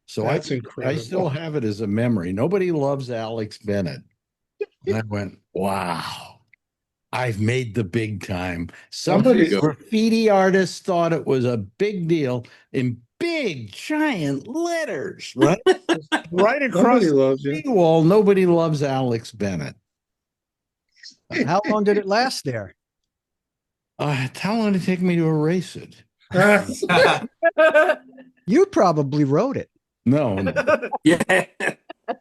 Speaker 1: So
Speaker 2: That's
Speaker 1: I
Speaker 2: incredible.
Speaker 1: still have it as a memory. Nobody loves Alex Bennett. And I went, wow, I've made the big time. Somebody
Speaker 2: Somebody-
Speaker 1: graffiti artists thought it was a big deal in big giant letters, right? Right across
Speaker 2: Nobody
Speaker 1: the
Speaker 2: loves you.
Speaker 1: wall. Nobody loves Alex Bennett.
Speaker 12: How long did it last there?
Speaker 1: How long did it take me to erase it?
Speaker 12: You probably wrote it
Speaker 1: No,
Speaker 14: Yeah.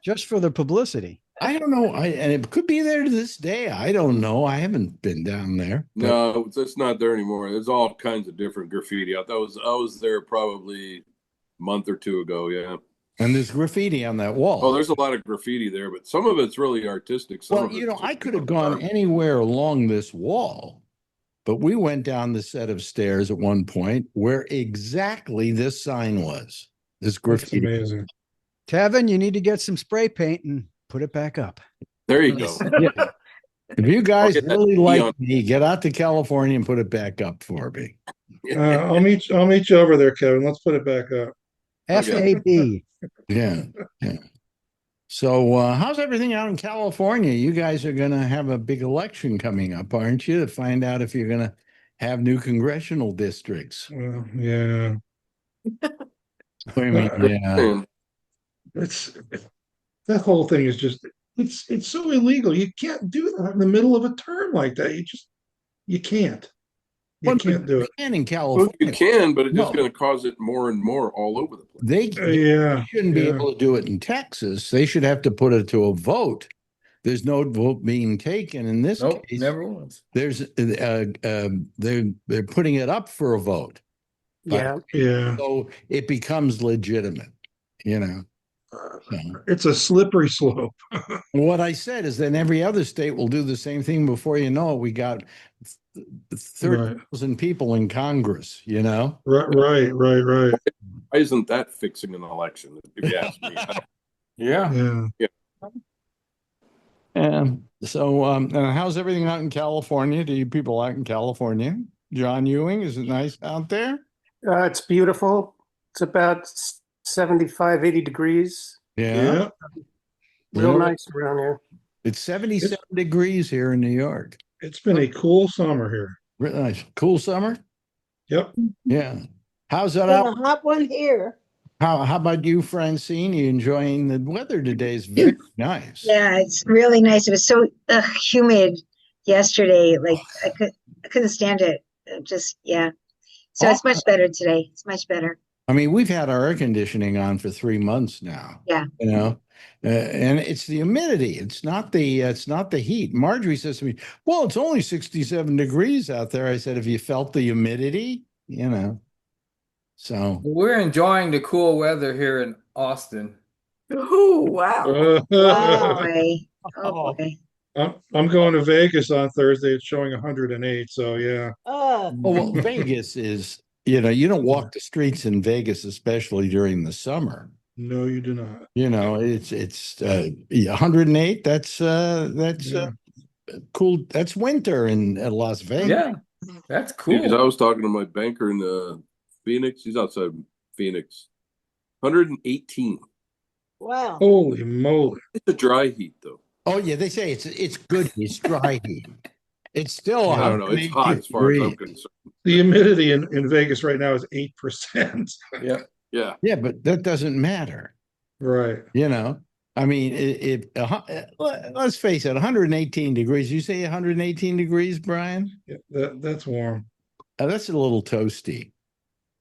Speaker 12: just for the publicity.
Speaker 1: I don't know. And it could be there to this day. I don't know. I haven't been down there.
Speaker 14: No, it's not there anymore. There's all kinds of different graffiti out there. I was there probably a month or two ago. Yeah.
Speaker 1: And there's graffiti on that wall.
Speaker 14: Oh, there's a lot of graffiti there, but some of it's really artistic. Some
Speaker 1: Well,
Speaker 14: of
Speaker 1: you
Speaker 14: it's
Speaker 1: know,
Speaker 14: just
Speaker 1: I could have gone anywhere along this wall, but we went down the set of stairs at one point where exactly this sign was. This
Speaker 2: That's
Speaker 1: graffiti.
Speaker 2: amazing.
Speaker 12: Kevin, you need to get some spray paint and put it back up.
Speaker 14: There you go.
Speaker 1: Yeah. If you guys
Speaker 14: get that
Speaker 1: really
Speaker 14: neon.
Speaker 1: like me, get out to California and put it back up for me.
Speaker 2: I'll meet you over there, Kevin. Let's put it back up.
Speaker 12: FAB.
Speaker 1: Yeah. Yeah. So how's everything out in California? You guys are going to have a big election coming up, aren't you, to find out if you're going to have new congressional districts?
Speaker 2: Well, yeah.
Speaker 1: I mean, yeah.
Speaker 2: It's that whole thing is just it's so illegal. You can't do that in the middle of a term like that. You can't. You
Speaker 1: Well,
Speaker 2: can't do it.
Speaker 1: And in
Speaker 14: Well,
Speaker 1: California,
Speaker 14: you can, but it's just
Speaker 1: No.
Speaker 14: going to cause it more and more all over the place.
Speaker 2: Yeah.
Speaker 1: shouldn't be
Speaker 2: yeah.
Speaker 1: able to do it in Texas. They should have to put it to a vote. There's no vote being taken in this
Speaker 4: Nope,
Speaker 1: case.
Speaker 4: never was.
Speaker 1: There's they're putting it up for a vote.
Speaker 8: Yeah.
Speaker 2: Yeah.
Speaker 1: So it becomes legitimate, you know. So
Speaker 2: It's a slippery slope.
Speaker 1: what I said is then every other state will do the same thing. Before you know it, we got 30,000 people in Congress, you know.
Speaker 2: Right.
Speaker 14: Why isn't that fixing an election, if you ask me?
Speaker 4: Yeah.
Speaker 2: Yeah.
Speaker 1: So and how's everything out in California? Do you people out in California? John Ewing, is it nice out there?
Speaker 8: It's beautiful. It's about 75, 80 degrees.
Speaker 2: Yeah.
Speaker 8: Real
Speaker 1: Yeah.
Speaker 8: nice around here.
Speaker 1: It's 77 degrees here in New York.
Speaker 2: It's been a cool summer here.
Speaker 1: Really nice. Cool summer?
Speaker 2: Yep.
Speaker 1: Yeah. How's that
Speaker 10: Been
Speaker 1: out?
Speaker 10: a hot one here.
Speaker 1: How about you, Francine? You enjoying the weather today? Is very nice.
Speaker 15: Yeah, it's really nice. It was so humid yesterday. Like I couldn't stand it. Just yeah. So it's much better today. It's much better.
Speaker 1: I mean, we've had our air conditioning on for 3 months now.
Speaker 15: Yeah.
Speaker 1: You know, and it's the humidity. It's not the heat. Marjorie says to me, "Well, it's only 67 degrees out there." I said, "Have you felt the humidity?" You know. So
Speaker 4: We're enjoying the cool weather here in Austin.
Speaker 3: Oh, wow.
Speaker 15: Oh boy. Oh boy.
Speaker 2: I'm going to Vegas on Thursday. It's showing 108. So yeah.
Speaker 1: Oh, well, Vegas is, you don't walk the streets in Vegas, especially during the summer.
Speaker 2: No, you do not.
Speaker 1: You know, it's 108. That's cool. That's winter in Las Vegas.
Speaker 4: Yeah, that's cool.
Speaker 14: Because I was talking to my banker in Phoenix. He's outside Phoenix. 118.
Speaker 10: Wow.
Speaker 2: Holy moly.
Speaker 14: It's a dry heat though.
Speaker 1: Oh yeah, they say it's good. It's dry heat. It's still
Speaker 14: I don't know. It's hot as far as I'm concerned.
Speaker 2: The humidity in Vegas right now is 8%.
Speaker 4: Yeah.
Speaker 14: Yeah.
Speaker 1: Yeah, but that doesn't matter.
Speaker 2: Right.
Speaker 1: You know, I mean, let's face it, 118 degrees. You say 118 degrees, Brian?
Speaker 2: Yeah, that's warm.
Speaker 1: That's a little toasty.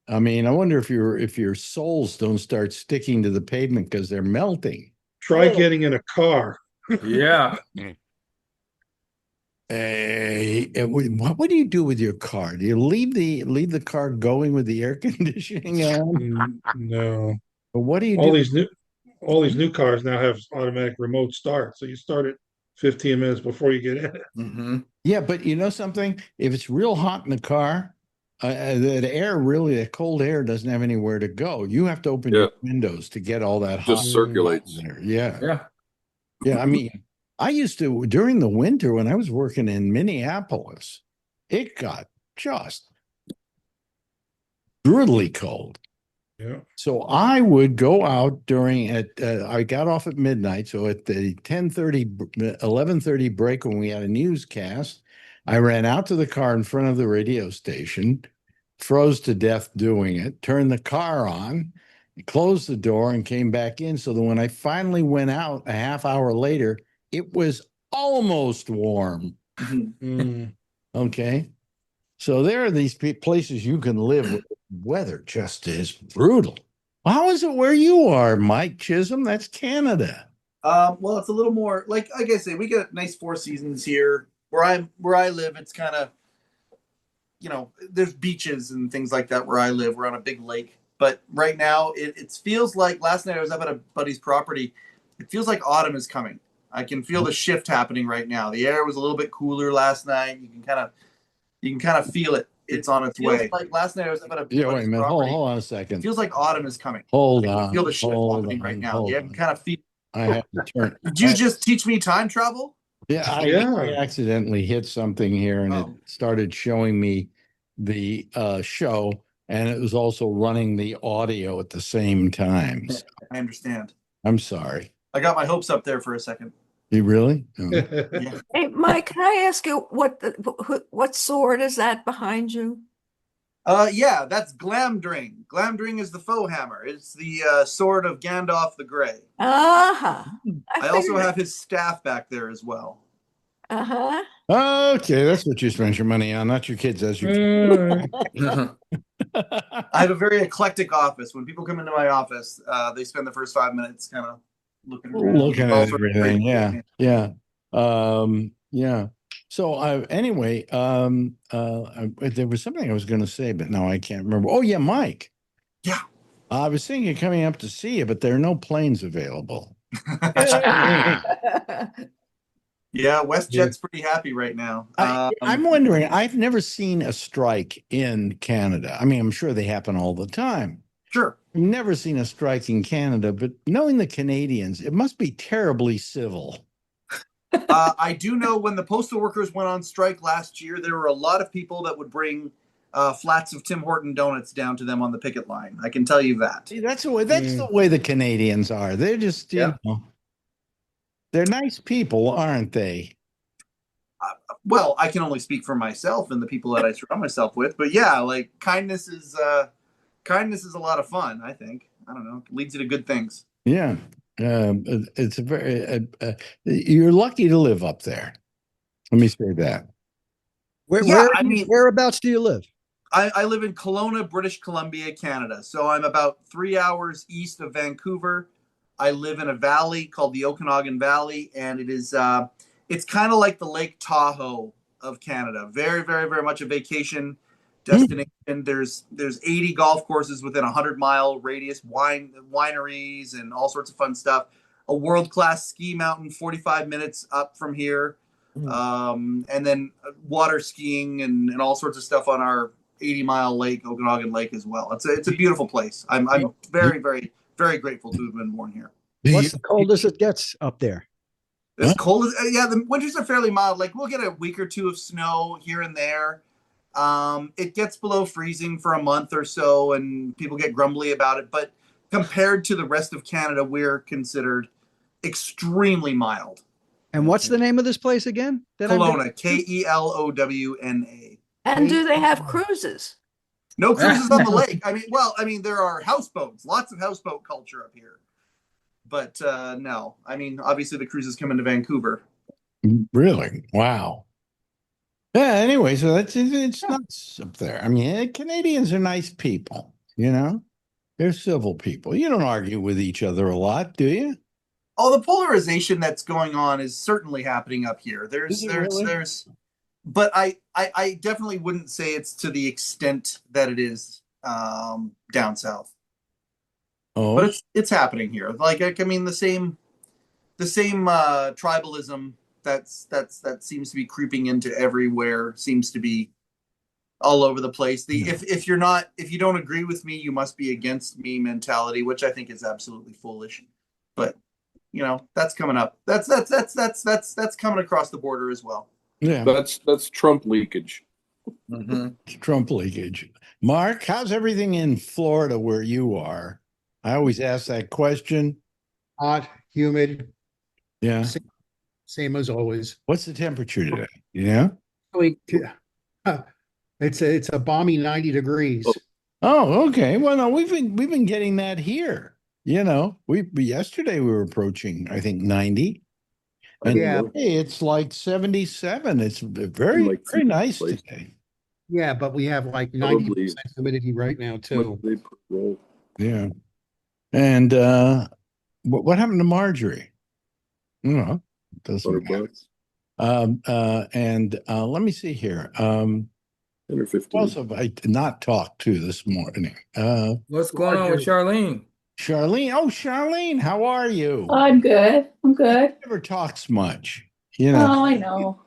Speaker 1: I mean, I wonder if your soles don't start sticking to the pavement because they're melting.
Speaker 2: Try getting in a car.
Speaker 4: Yeah.
Speaker 1: What do you do with your car? Do you leave the car going with the air conditioning on?
Speaker 2: No.
Speaker 1: But what do you
Speaker 2: all
Speaker 1: do?
Speaker 2: All these new cars now have automatic remote start, so you start it 15 minutes before you get in it.
Speaker 4: Mm-hmm.
Speaker 1: Yeah, but you know something? If it's real hot in the car, the cold air doesn't have anywhere to go. You have to open your windows to get all that hot.
Speaker 14: Just circulates.
Speaker 1: There. Yeah.
Speaker 4: Yeah.
Speaker 1: Yeah. I mean, I used to, during the winter when I was working in Minneapolis, it got just brutally cold.
Speaker 2: Yeah.
Speaker 1: So I would go out I got off at midnight. So at the 11:30 break when we had a newscast, I ran out to the car in front of the radio station, froze to death doing it, turned the car on, closed the door and came back in. So that when I finally went out a half hour later, it was almost warm. Okay. So there are these places you can live where the weather just is brutal. How is it where you are, Mike Chisholm? That's Canada.
Speaker 6: Well, it's a little more like I say, we get nice 4 seasons here. Where I live, it's kind of, there's beaches and things like that where I live. We're on a big lake. But right now, it feels like last night I was up at a buddy's property. It feels like autumn is coming. I can feel the shift happening right now. The air was a little bit cooler last night. You can kind of feel it. It's on its way. Like last night I was up at a
Speaker 1: Yeah, wait a
Speaker 6: buddy's
Speaker 1: minute.
Speaker 6: property.
Speaker 1: Hold on a second.
Speaker 6: It feels like autumn is coming.
Speaker 1: Hold
Speaker 6: I can
Speaker 1: on.
Speaker 6: feel the shift
Speaker 1: hold
Speaker 6: happening
Speaker 1: on,
Speaker 6: right now.
Speaker 1: hold
Speaker 6: You
Speaker 1: on.
Speaker 6: can kind of feel.
Speaker 1: I have to turn.
Speaker 6: Did you just teach me time travel?
Speaker 1: Yeah, I accidentally hit something here and it started showing me the show, and it was also running the audio at the same time. So
Speaker 6: I understand.
Speaker 1: I'm sorry.
Speaker 6: I got my hopes up there for a second.
Speaker 1: You really? Oh.
Speaker 6: Yeah.
Speaker 3: Hey, Mike, can I ask you what sword is that behind you?
Speaker 6: Yeah, that's Glamdring. Glamdring is the foe hammer. It's the sword of Gandalf the Grey.
Speaker 3: Uh-huh.
Speaker 6: I also have his staff back there as well.
Speaker 3: Uh-huh.
Speaker 1: Okay, that's what you spend your money on, not your kids. That's your
Speaker 6: I have a very eclectic office. When people come into my office, they spend the first 5 minutes kind of looking
Speaker 1: at everything. Yeah. Yeah. Yeah. So anyway, there was something I was going to say, but now I can't remember. Oh yeah, Mike.
Speaker 6: Yeah.
Speaker 1: I was thinking of coming up to see you, but there are no planes available.
Speaker 6: Yeah, WestJet's pretty happy right now.
Speaker 1: I'm wondering, I've never seen a strike in Canada. I mean, I'm sure they happen all the time.
Speaker 6: Sure.
Speaker 1: I've never seen a strike in Canada, but knowing the Canadians, it must be terribly civil.
Speaker 6: I do know when the postal workers went on strike last year, there were a lot of people that would bring flats of Tim Horton donuts down to them on the picket line. I can tell you that.
Speaker 1: See, that's the way the Canadians are. They're just, you know. They're nice people, aren't they?
Speaker 6: Well, I can only speak for myself and the people that I surround myself with, but yeah, like kindness is a lot of fun. I think. I don't know, leads you to good things.
Speaker 1: Yeah. It's a very, you're lucky to live up there. Let me say that.
Speaker 12: Whereabouts do you live?
Speaker 6: I live in Kelowna, British Columbia, Canada. So I'm about 3 hours east of Vancouver. I live in a valley called the Okanagan Valley, and it's kind of like the Lake Tahoe of Canada. Very, very, very much a vacation destination. There's 80 golf courses within a 100-mile radius, wineries, and all sorts of fun stuff. A world-class ski mountain 45 minutes up from here. And then water skiing and all sorts of stuff on our 80-mile lake, Okanagan Lake, as well. It's a beautiful place. I'm very, very, very grateful to have been born here.
Speaker 12: What's the coldest it gets up there?
Speaker 6: As cold as the winters are fairly mild. Like we'll get a week or two of snow here and there. It gets below freezing for a month or so, and people get grumbly about it. But compared to the rest of Canada, we're considered extremely mild.
Speaker 12: And what's the name of this place again?
Speaker 6: Kelowna, Kelowna.
Speaker 3: And do they have cruises?
Speaker 6: No cruises on the lake. I mean, there are houseboats, lots of houseboat culture up here. But no, I mean, obviously the cruises come into Vancouver.
Speaker 1: Really? Wow. Yeah, anyway, so it's nuts up there. I mean, Canadians are nice people, you know? They're civil people. You don't argue with each other a lot, do you?
Speaker 6: Oh, the polarization that's going on is certainly happening up here. But I definitely wouldn't say it's to the extent that it is down south.
Speaker 1: Oh,
Speaker 6: but it's happening here. Like I mean, the same tribalism that seems to be creeping into everywhere seems to be all over the place. If you don't agree with me, you must be against me mentality, which I think is absolutely foolish. But you know, that's coming up. That's coming across the border as well.
Speaker 1: Yeah,
Speaker 14: that's Trump leakage.
Speaker 1: Trump leakage. Mark, how's everything in Florida where you are? I always ask that question.
Speaker 9: Hot, humid.
Speaker 1: Yeah.
Speaker 9: Same as always.
Speaker 1: What's the temperature today? Yeah.
Speaker 9: It's a balmy 90 degrees.
Speaker 1: Oh, okay. Well, no, we've been getting that here. You know, yesterday we were approaching, I think, 90. And
Speaker 9: Yeah.
Speaker 1: hey, it's like 77. It's very, very nice today.
Speaker 9: Yeah, but we have like 90% humidity right now too.
Speaker 1: Yeah. And what happened to Marjorie? No, it doesn't matter. And let me see here.
Speaker 14: 10 or 15.
Speaker 1: Who else have I not talked to this morning?
Speaker 4: What's going on with Charlene?
Speaker 1: Charlene. Oh, Charlene, how are you?
Speaker 16: I'm good. I'm good.
Speaker 1: Never talks much, you know.
Speaker 16: Oh, I know.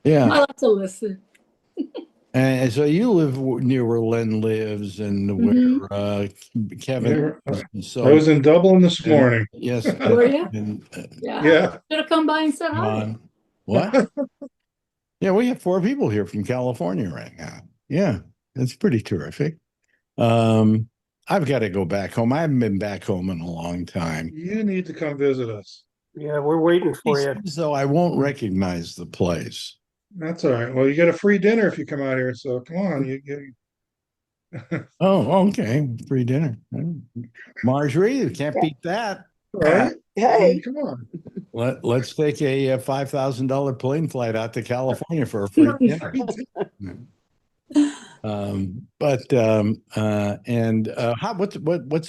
Speaker 1: Yeah.
Speaker 16: I like to listen.
Speaker 1: And so you live near where Len lives and where Kevin. So
Speaker 2: I was in Dublin this morning.
Speaker 1: Yes.
Speaker 16: Were you?
Speaker 2: Yeah.
Speaker 16: Should have come by and said hi.
Speaker 1: What? Yeah, we have 4 people here from California right now. Yeah, it's pretty terrific. I've got to go back home. I haven't been back home in a long time.
Speaker 2: You need to come visit us.
Speaker 8: Yeah, we're waiting for you.
Speaker 1: So I won't recognize the place.
Speaker 2: That's all right. Well, you get a free dinner if you come out here. So come on, you get.
Speaker 1: Oh, okay. Free dinner. Marjorie, you can't beat that.
Speaker 2: Right?
Speaker 10: Hey,
Speaker 2: come on.
Speaker 1: Let's take a $5,000 plane flight out to California for a free dinner. What's the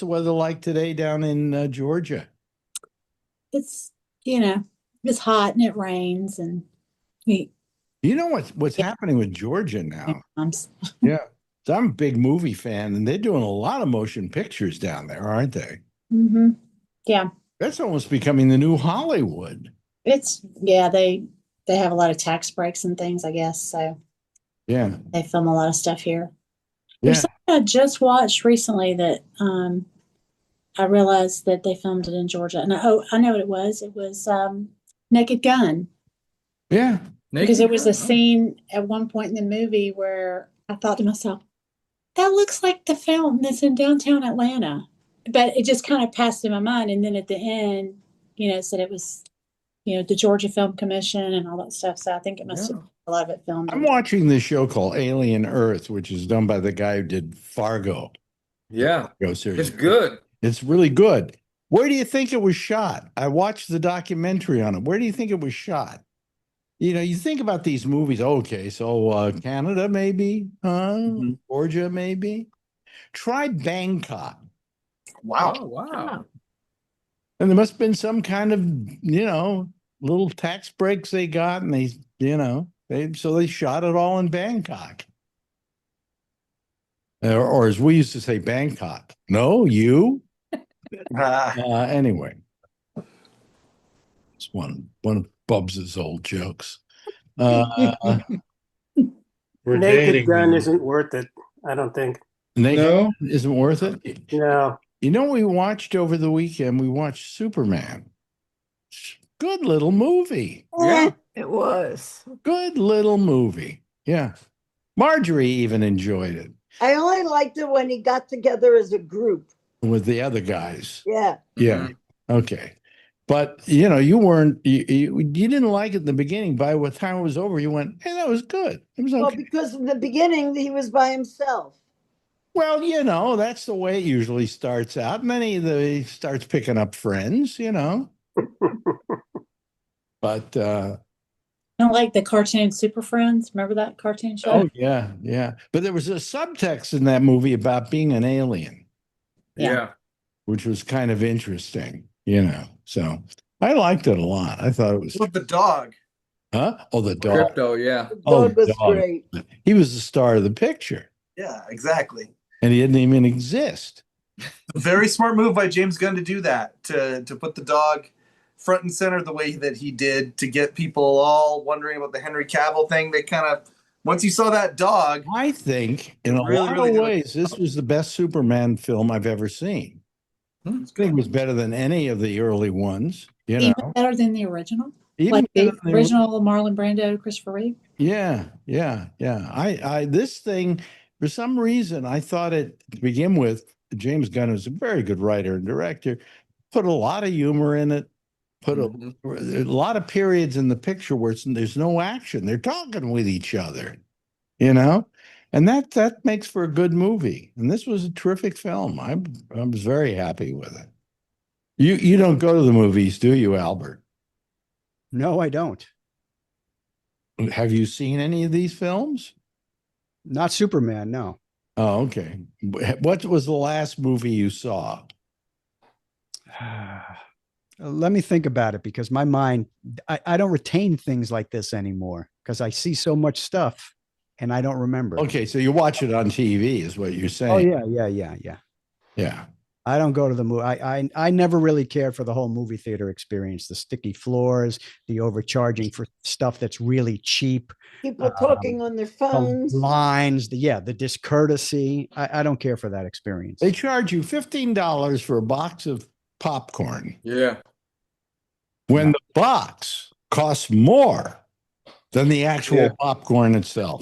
Speaker 1: weather like today down in Georgia?
Speaker 7: It's it's hot and it rains and
Speaker 1: You know what's happening with Georgia now? Yeah. So I'm a big movie fan, and they're doing a lot of motion pictures down there, aren't they?
Speaker 7: Mm-hmm. Yeah.
Speaker 1: That's almost becoming the new Hollywood.
Speaker 7: They have a lot of tax breaks and things, I guess. So
Speaker 1: yeah,
Speaker 7: they film a lot of stuff here.
Speaker 1: Yeah.
Speaker 7: There's something I just watched recently that I realized that they filmed it in Georgia, and I know what it was. It was Naked Gun.
Speaker 1: Yeah.
Speaker 7: Because there was a scene at one point in the movie where I thought to myself, that looks like the fountain that's in downtown Atlanta. But it just kind of passed in my mind. And then at the end, it said it was the Georgia Film Commission and all that stuff. So I think it must have been a lot of it filmed.
Speaker 1: I'm watching this show called Alien Earth, which is done by the guy who did Fargo.
Speaker 4: Yeah.
Speaker 1: Fargo series.
Speaker 4: It's good.
Speaker 1: It's really good. Where do you think it was shot? I watched the documentary on it. Where do you think it was shot? You think about these movies. Okay, so Canada, maybe, Georgia, maybe. Try Bangkok.
Speaker 6: Wow.
Speaker 4: Oh, wow.
Speaker 1: And there must have been some kind of, little tax breaks they got, and they shot it all in Bangkok. Or as we used to say, Bangkok. No, you? Anyway. It's one of Bubs's old jokes.
Speaker 8: Naked Gun isn't worth it, I don't think.
Speaker 1: Naked isn't worth it?
Speaker 8: No.
Speaker 1: We watched over the weekend, we watched Superman. Good little movie.
Speaker 3: Yeah, it was.
Speaker 1: Good little movie. Yeah. Marjorie even enjoyed it.
Speaker 10: I only liked it when he got together as a group.
Speaker 1: With the other guys.
Speaker 10: Yeah.
Speaker 1: Yeah. Okay. But you didn't like it in the beginning. By the time it was over, you went, "Hey, that was good. It was okay."
Speaker 10: Well, because in the beginning he was by himself.
Speaker 1: Well, that's the way it usually starts out. And then he starts picking up friends, But
Speaker 7: I don't like the cartoon Super Friends. Remember that cartoon show?
Speaker 1: Oh yeah, yeah. But there was a subtext in that movie about being an alien.
Speaker 4: Yeah.
Speaker 1: Which was kind of interesting, So I liked it a lot. I thought it was.
Speaker 6: With the dog.
Speaker 1: Huh? Oh, the dog.
Speaker 4: Crypto, yeah.
Speaker 10: The dog was great.
Speaker 1: He was the star of the picture.
Speaker 6: Yeah, exactly.
Speaker 1: And he didn't even exist.
Speaker 6: Very smart move by James Gunn to do that, to put the dog front and center the way that he did, to get people all wondering about the Henry Cavill thing. They kind of, once you saw that dog.
Speaker 1: I think in a lot of ways, this was the best Superman film I've ever seen. I think it was better than any of the early ones,
Speaker 7: Even better than the original?
Speaker 1: Even
Speaker 7: Like the
Speaker 1: better than the
Speaker 7: original Marlon Brando, Christopher Reeve?
Speaker 1: Yeah. This thing, for some reason, I thought it, to begin with, James Gunn was a very good writer and director, put a lot of humor in it, put a lot of periods in the picture where there's no action. They're talking with each other, and that makes for a good movie. And this was a terrific film. I was very happy with it. You don't go to the movies, do you, Albert?
Speaker 12: No, I don't.
Speaker 1: Have you seen any of these films?
Speaker 12: Not Superman, no.
Speaker 1: Oh, okay. What was the last movie you saw?
Speaker 12: Let me think about it, because my mind, I don't retain things like this anymore, because I see so much stuff and I don't remember.
Speaker 1: Okay, so you watch it on TV is what you're saying.
Speaker 12: Oh, yeah.
Speaker 1: Yeah.
Speaker 12: I don't go to the movie. I never really cared for the whole movie theater experience, the sticky floors, the overcharging for stuff that's really cheap.
Speaker 10: People talking on their phones.
Speaker 12: The lines, the discourtesy. I don't care for that experience.
Speaker 1: They charge you $15 for a box of popcorn.
Speaker 4: Yeah.
Speaker 1: When the box costs more than the actual popcorn itself.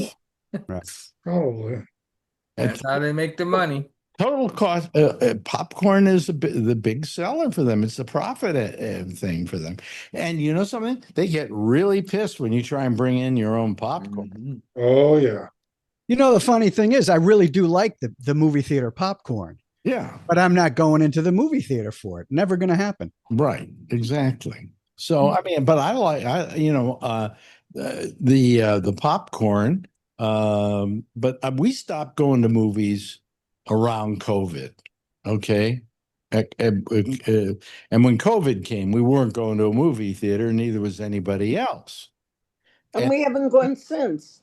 Speaker 12: Right.
Speaker 2: Probably.
Speaker 4: That's how they make the money.
Speaker 1: Total cost, popcorn is the big seller for them. It's the profit thing for them. And you know something? They get really pissed when you try and bring in your own popcorn.
Speaker 2: Oh, yeah.
Speaker 12: The funny thing is, I really do like the movie theater popcorn.
Speaker 1: Yeah.
Speaker 12: But I'm not going into the movie theater for it. Never going to happen.
Speaker 1: Right. Exactly. So, but I like, the popcorn, but we stopped going to movies around COVID. Okay. And when COVID came, we weren't going to a movie theater, neither was anybody else.
Speaker 10: And we haven't gone since.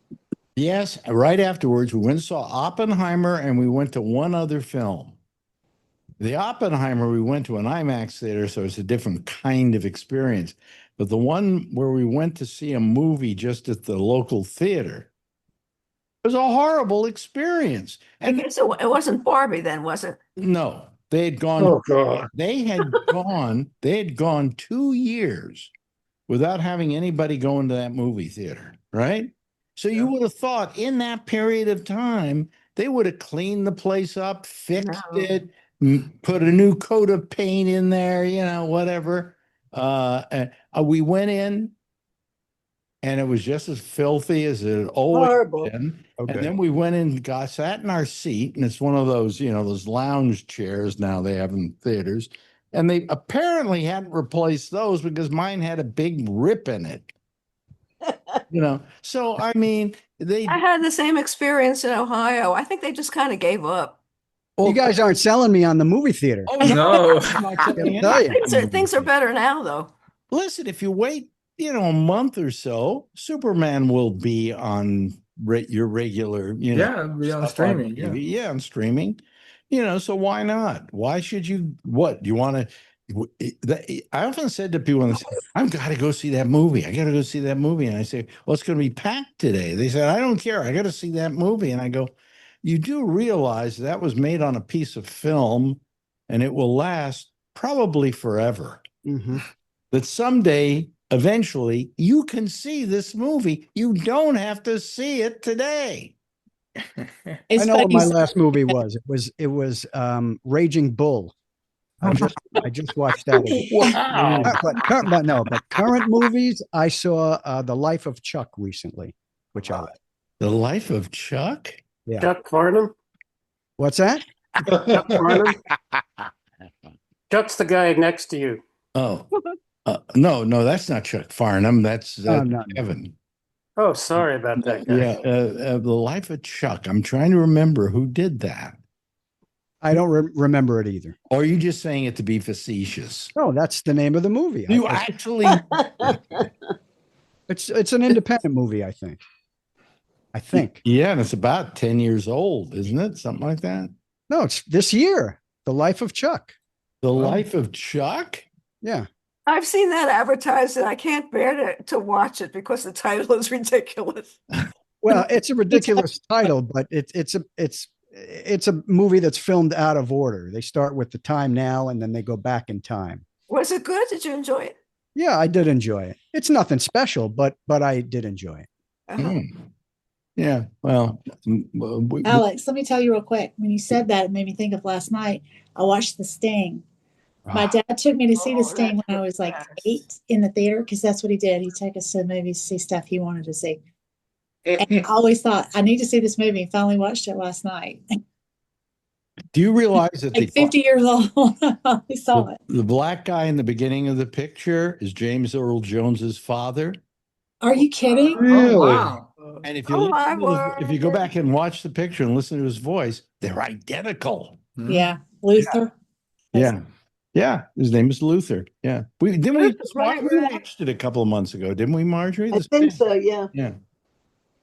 Speaker 1: Yes. Right afterwards, we went and saw Oppenheimer, and we went to one other film. The Oppenheimer, we went to an IMAX theater, so it's a different kind of experience. But the one where we went to see a movie just at the local theater, it was a horrible experience. And
Speaker 3: it wasn't Barbie then, was it?
Speaker 1: No, they had gone.
Speaker 2: Oh, God.
Speaker 1: They had gone 2 years without having anybody go into that movie theater, right? So you would have thought in that period of time, they would have cleaned the place up, fixed it, put a new coat of paint in there, whatever. We went in, and it was just as filthy as it had always
Speaker 10: Horrible.
Speaker 1: been.
Speaker 9: Okay.
Speaker 1: And then we went in, sat in our seat, and it's one of those, those lounge chairs now they have in theaters. And they apparently hadn't replaced those because mine had a big rip in it. So I mean,
Speaker 3: I had the same experience in Ohio. I think they just kind of gave up.
Speaker 12: You guys aren't selling me on the movie theater.
Speaker 1: Oh
Speaker 4: No.
Speaker 12: I can tell you.
Speaker 3: Things are better now, though.
Speaker 1: Listen, if you wait, a month or so, Superman will be on your regular,
Speaker 4: Yeah, it'll be on
Speaker 1: stuff
Speaker 4: streaming,
Speaker 1: TV. Yeah, on streaming. So why not? Why should you? What do you want to? I often said to people, I've got to go see that movie. I got to go see that movie. And I say, well, it's going to be packed today. They said, I don't care. I got to see that movie. And I go, you do realize that was made on a piece of film and it will last probably forever.
Speaker 12: Mm-hmm.
Speaker 1: That someday, eventually, you can see this movie. You don't have to see it today.
Speaker 12: I know what my last movie was. It was Raging Bull. I just watched that.
Speaker 4: Wow.
Speaker 12: But current movies, I saw The Life of Chuck recently, which I like.
Speaker 1: The Life of Chuck?
Speaker 12: Yeah.
Speaker 8: Chuck Farnham.
Speaker 12: What's that?
Speaker 8: Chuck Farnham. Chuck's the guy next to you.
Speaker 1: Oh, no, that's not Chuck Farnham. That's Evan.
Speaker 8: Oh, sorry about that, guy.
Speaker 1: Yeah, The Life of Chuck. I'm trying to remember who did that.
Speaker 12: I don't remember it either.
Speaker 1: Or are you just saying it to be facetious?
Speaker 12: No, that's the name of the movie.
Speaker 1: You actually...
Speaker 12: It's an independent movie, I think.
Speaker 1: Yeah, and it's about 10 years old, isn't it? Something like that?
Speaker 12: No, it's this year. The Life of Chuck.
Speaker 1: The Life of Chuck?
Speaker 12: Yeah.
Speaker 3: I've seen that advertised and I can't bear to watch it because the title is ridiculous.
Speaker 12: Well, it's a ridiculous title, but it's a movie that's filmed out of order. They start with the time now and then they go back in time.
Speaker 3: Was it good? Did you enjoy it?
Speaker 12: Yeah, I did enjoy it. It's nothing special, but I did enjoy it.
Speaker 3: Uh-huh.
Speaker 1: Yeah, well,
Speaker 7: Alex, let me tell you real quick. When you said that, it made me think of last night. I watched The Sting. My dad took me to see The Sting when I was like 8 in the theater because that's what he did. He'd take us to the movies to see stuff he wanted to see. And I always thought, I need to see this movie, and finally watched it last night.
Speaker 1: do you realize that
Speaker 7: Like 50 years old, I finally saw it.
Speaker 1: the black guy in the beginning of the picture is James Earl Jones's father?
Speaker 7: Are you kidding?
Speaker 2: Really?
Speaker 4: Oh, wow.
Speaker 1: And if you if you go back and watch the picture and listen to his voice, they're identical.
Speaker 7: Yeah, Luther.
Speaker 1: Yeah, his name is Luther. Yeah, we
Speaker 3: Right.
Speaker 1: watched it a couple of months ago, didn't we, Marjorie?
Speaker 10: I think so, yeah.
Speaker 1: Yeah.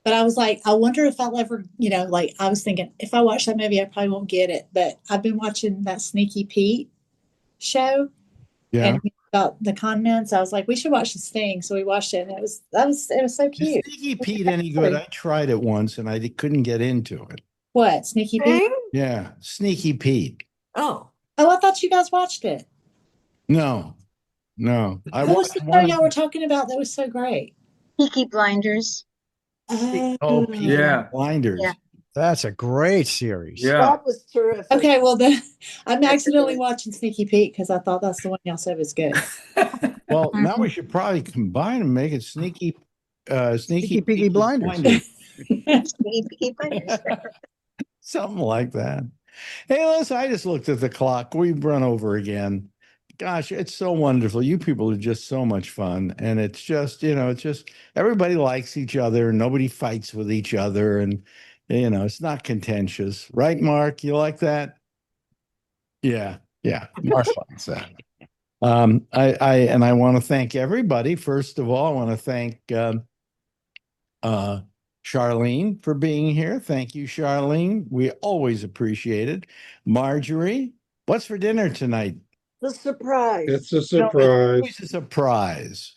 Speaker 7: But I was like, I wonder if I'll ever, like I was thinking, if I watch that movie, I probably won't get it. But I've been watching that Sneaky Pete show.
Speaker 1: Yeah.
Speaker 7: And about the comments, I was like, we should watch The Sting. So we watched it, and it was so cute.
Speaker 1: Is Sneaky Pete any good? I tried it once and I couldn't get into it.
Speaker 7: What, Sneaky Pete?
Speaker 1: Yeah, Sneaky Pete.
Speaker 3: Oh,
Speaker 7: I thought you guys watched it.
Speaker 1: No.
Speaker 7: What was the show y'all were talking about that was so great?
Speaker 15: Peaky Blinders.
Speaker 1: Oh, Peaky
Speaker 4: Yeah.
Speaker 1: Blinders.
Speaker 15: Yeah.
Speaker 12: That's a great series.
Speaker 4: Yeah.
Speaker 10: That was terrific.
Speaker 7: Okay, well then I'm accidentally watching Sneaky Pete because I thought that's the one y'all said was good.
Speaker 1: Well, now we should probably combine and make it Sneaky
Speaker 12: Peaky Blinders.
Speaker 15: Peaky Blinders.
Speaker 1: Something like that. Hey, listen, I just looked at the clock. We've run over again. Gosh, it's so wonderful. You people are just so much fun. And it's just, everybody likes each other. Nobody fights with each other. And, it's not contentious. Right, Mark? You like that? Yeah. Mark likes that. I want to thank everybody. First of all, I want to thank Charlene for being here. Thank you, Charlene. We always appreciate it. Marjorie, what's for dinner tonight?
Speaker 10: The surprise.
Speaker 2: It's a
Speaker 1: No, it's
Speaker 2: surprise.
Speaker 1: always a surprise.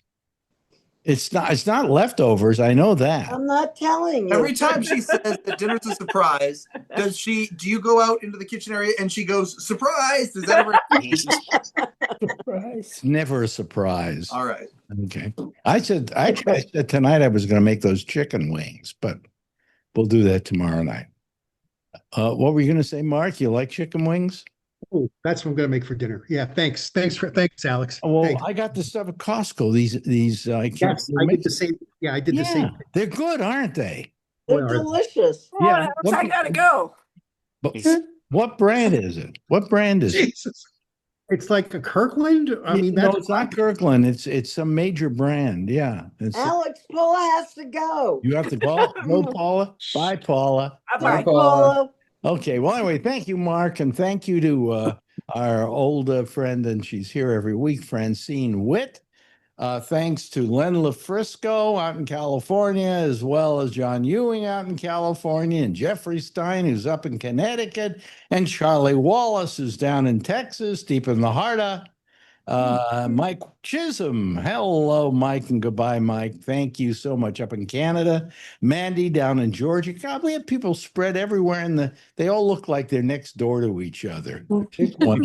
Speaker 1: It's not leftovers. I know that.
Speaker 10: I'm not telling you.
Speaker 6: Every time she says that dinner's a surprise, do you go out into the kitchen area and she goes, surprise? Does that ever
Speaker 1: It's never a surprise.
Speaker 6: All right.
Speaker 1: Okay. I said tonight I was going to make those chicken wings, but we'll do that tomorrow night. What were you going to say, Mark? You like chicken wings?
Speaker 9: Oh, that's what I'm gonna make for dinner. Yeah, thanks, Alex.
Speaker 1: Well,
Speaker 9: Thanks.
Speaker 1: I got the stuff at Costco. These I can't.
Speaker 9: Yes, I did the same. Yeah, I did the same.
Speaker 1: They're good, aren't they?
Speaker 10: They're
Speaker 9: Boy, are they.
Speaker 10: delicious.
Speaker 3: Come on, Alex, I gotta go.
Speaker 1: But what brand is it? What brand is it?
Speaker 9: Jesus. It's like a Kirkland. I mean,
Speaker 1: No,
Speaker 9: that's
Speaker 1: it's not Kirkland. It's some major brand. Yeah,
Speaker 10: Alex, Paula has to go.
Speaker 1: you have to call. Go, Paula. Bye, Paula.
Speaker 10: Bye, Paula.
Speaker 1: Okay. Well, anyway, thank you, Mark, and thank you to our old friend, and she's here every week, Francine Witt. Thanks to Len LaFrisco out in California, as well as John Ewing out in California, and Jeffrey Stein, who's up in Connecticut, and Charlie Wallace, who's down in Texas, deep in the heart of. Mike Chisholm. Hello, Mike, and goodbye, Mike. Thank you so much up in Canada. Mandy down in Georgia. God, we have people spread everywhere, and they all look like they're next door to each other. Wonderful.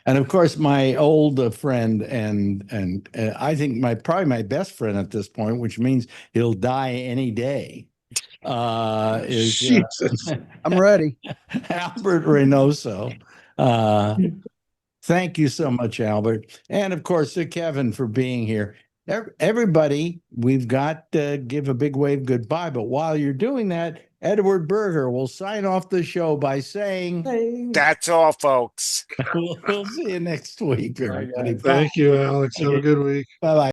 Speaker 1: And of course, my old friend and I think probably my best friend at this point, which means he'll die any day. Is
Speaker 9: Jesus.
Speaker 12: I'm ready.
Speaker 1: Albert Reynoso. Thank you so much, Albert. And of course, to Kevin for being here. Everybody, we've got to give a big wave goodbye. But while you're doing that, Edward Berger will sign off the show by saying,
Speaker 5: That's all, folks.
Speaker 1: We'll see you next week, everybody.
Speaker 2: Thank you, Alex. Have a good week.
Speaker 1: Bye-bye.